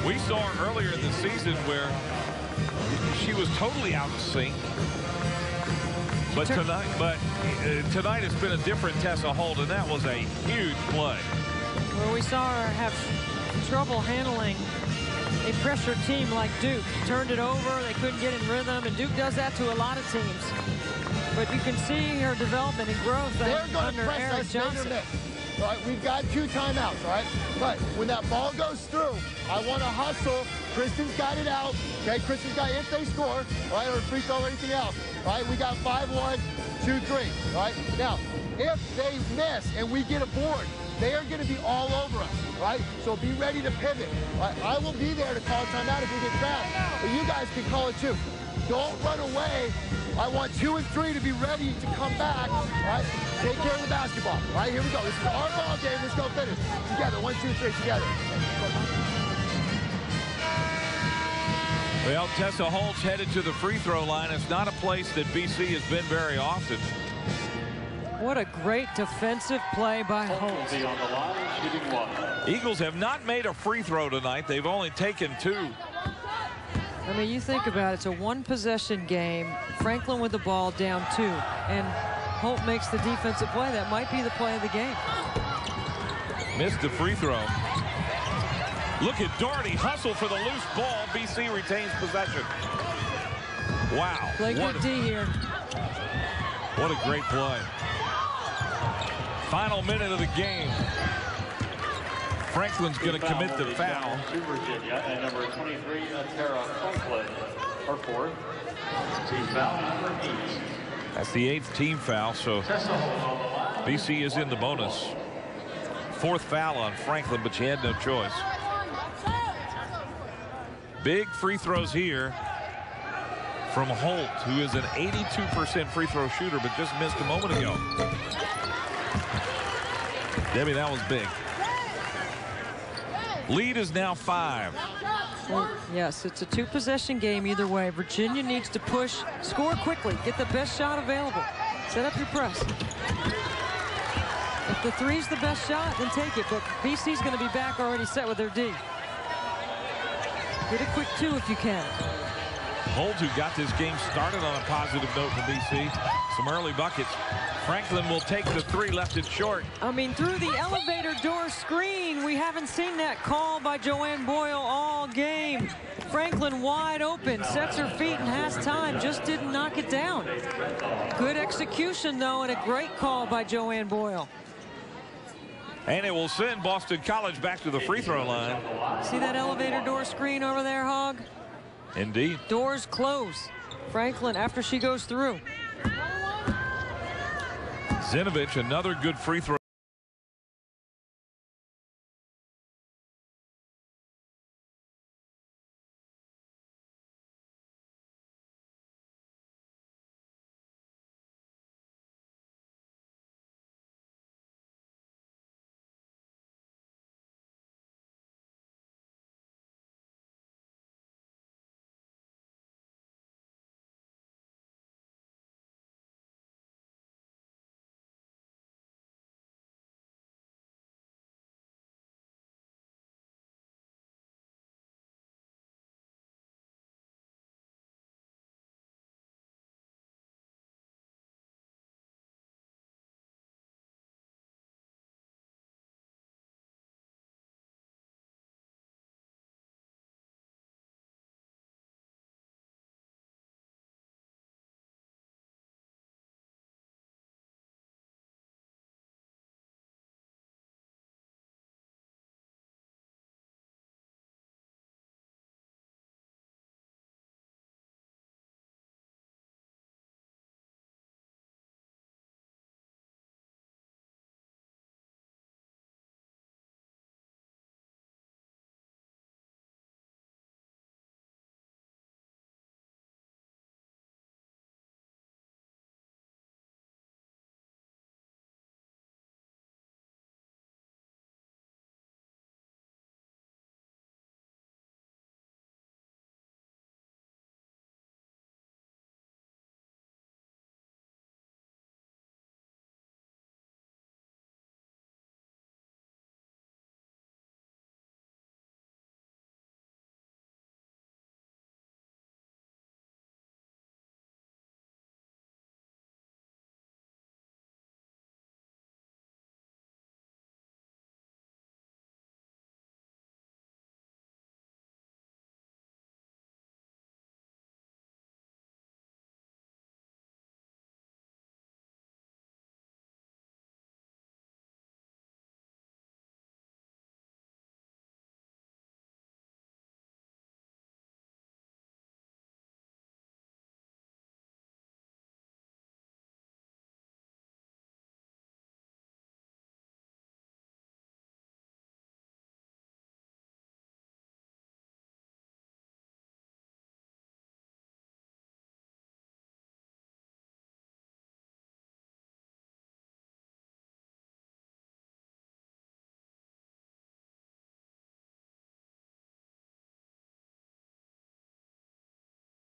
We saw her earlier in the season where she was totally out of sync. But tonight it's been a different Tessa Holt, and that was a huge play. Well, we saw her have trouble handling a pressure team like Duke. Turned it over, they couldn't get in rhythm, and Duke does that to a lot of teams. But you can see her development and growth under Eric Johnson. All right, we've got 2 timeouts, all right? But when that ball goes through, I want to hustle. Kristen's got it out. Okay, Kristen's got it if they score, all right, or free throw or anything else. All right, we got 5-1, 2-3, all right? Now, if they miss and we get a board, they are going to be all over us, right? So be ready to pivot. Right? I will be there to call a timeout if we get trapped, but you guys can call it too. Don't run away. I want 2 and 3 to be ready to come back. All right? Take care of the basketball. All right, here we go. This is our ball game. Let's go finish. Together. 1, 2, 3, together. Well, Tessa Holt's headed to the free throw line. It's not a place that BC has been very often. What a great defensive play by Holt. Eagles have not made a free throw tonight. They've only taken 2. I mean, you think about it, it's a one-possession game. Franklin with the ball down 2, and Holt makes the defensive play. That might be the play of the game. Missed the free throw. Look at Doherty hustle for the loose ball. BC retains possession. Wow. Play good D here. What a great play. Final minute of the game. Franklin's going to commit the foul. To Virginia, and number 23, Tara Franklin, her 4th. Team foul number 8. That's the 8th team foul, so BC is in the bonus. 4th foul on Franklin, but she had no choice. Big free throws here from Holt, who is an 82% free throw shooter, but just missed a moment ago. Debbie, that was big. Lead is now 5. Well, yes, it's a 2-possession game either way. Virginia needs to push, score quickly, get the best shot available. Set up your press. If the 3's the best shot, then take it. But BC's going to be back already set with their D. Get a quick 2 if you can. Holt, who got this game started on a positive note for BC. Some early buckets. Franklin will take the 3, left it short. I mean, through the elevator door screen, we haven't seen that call by Joanne Boyle all game. Franklin wide open, sets her feet and has time, just didn't knock it down. Good execution, though, and a great call by Joanne Boyle. And it will send Boston College back to the free throw line. See that elevator door screen over there, Hog? Indeed. Doors close. Franklin, after she goes through. Zinovich, another good free throw.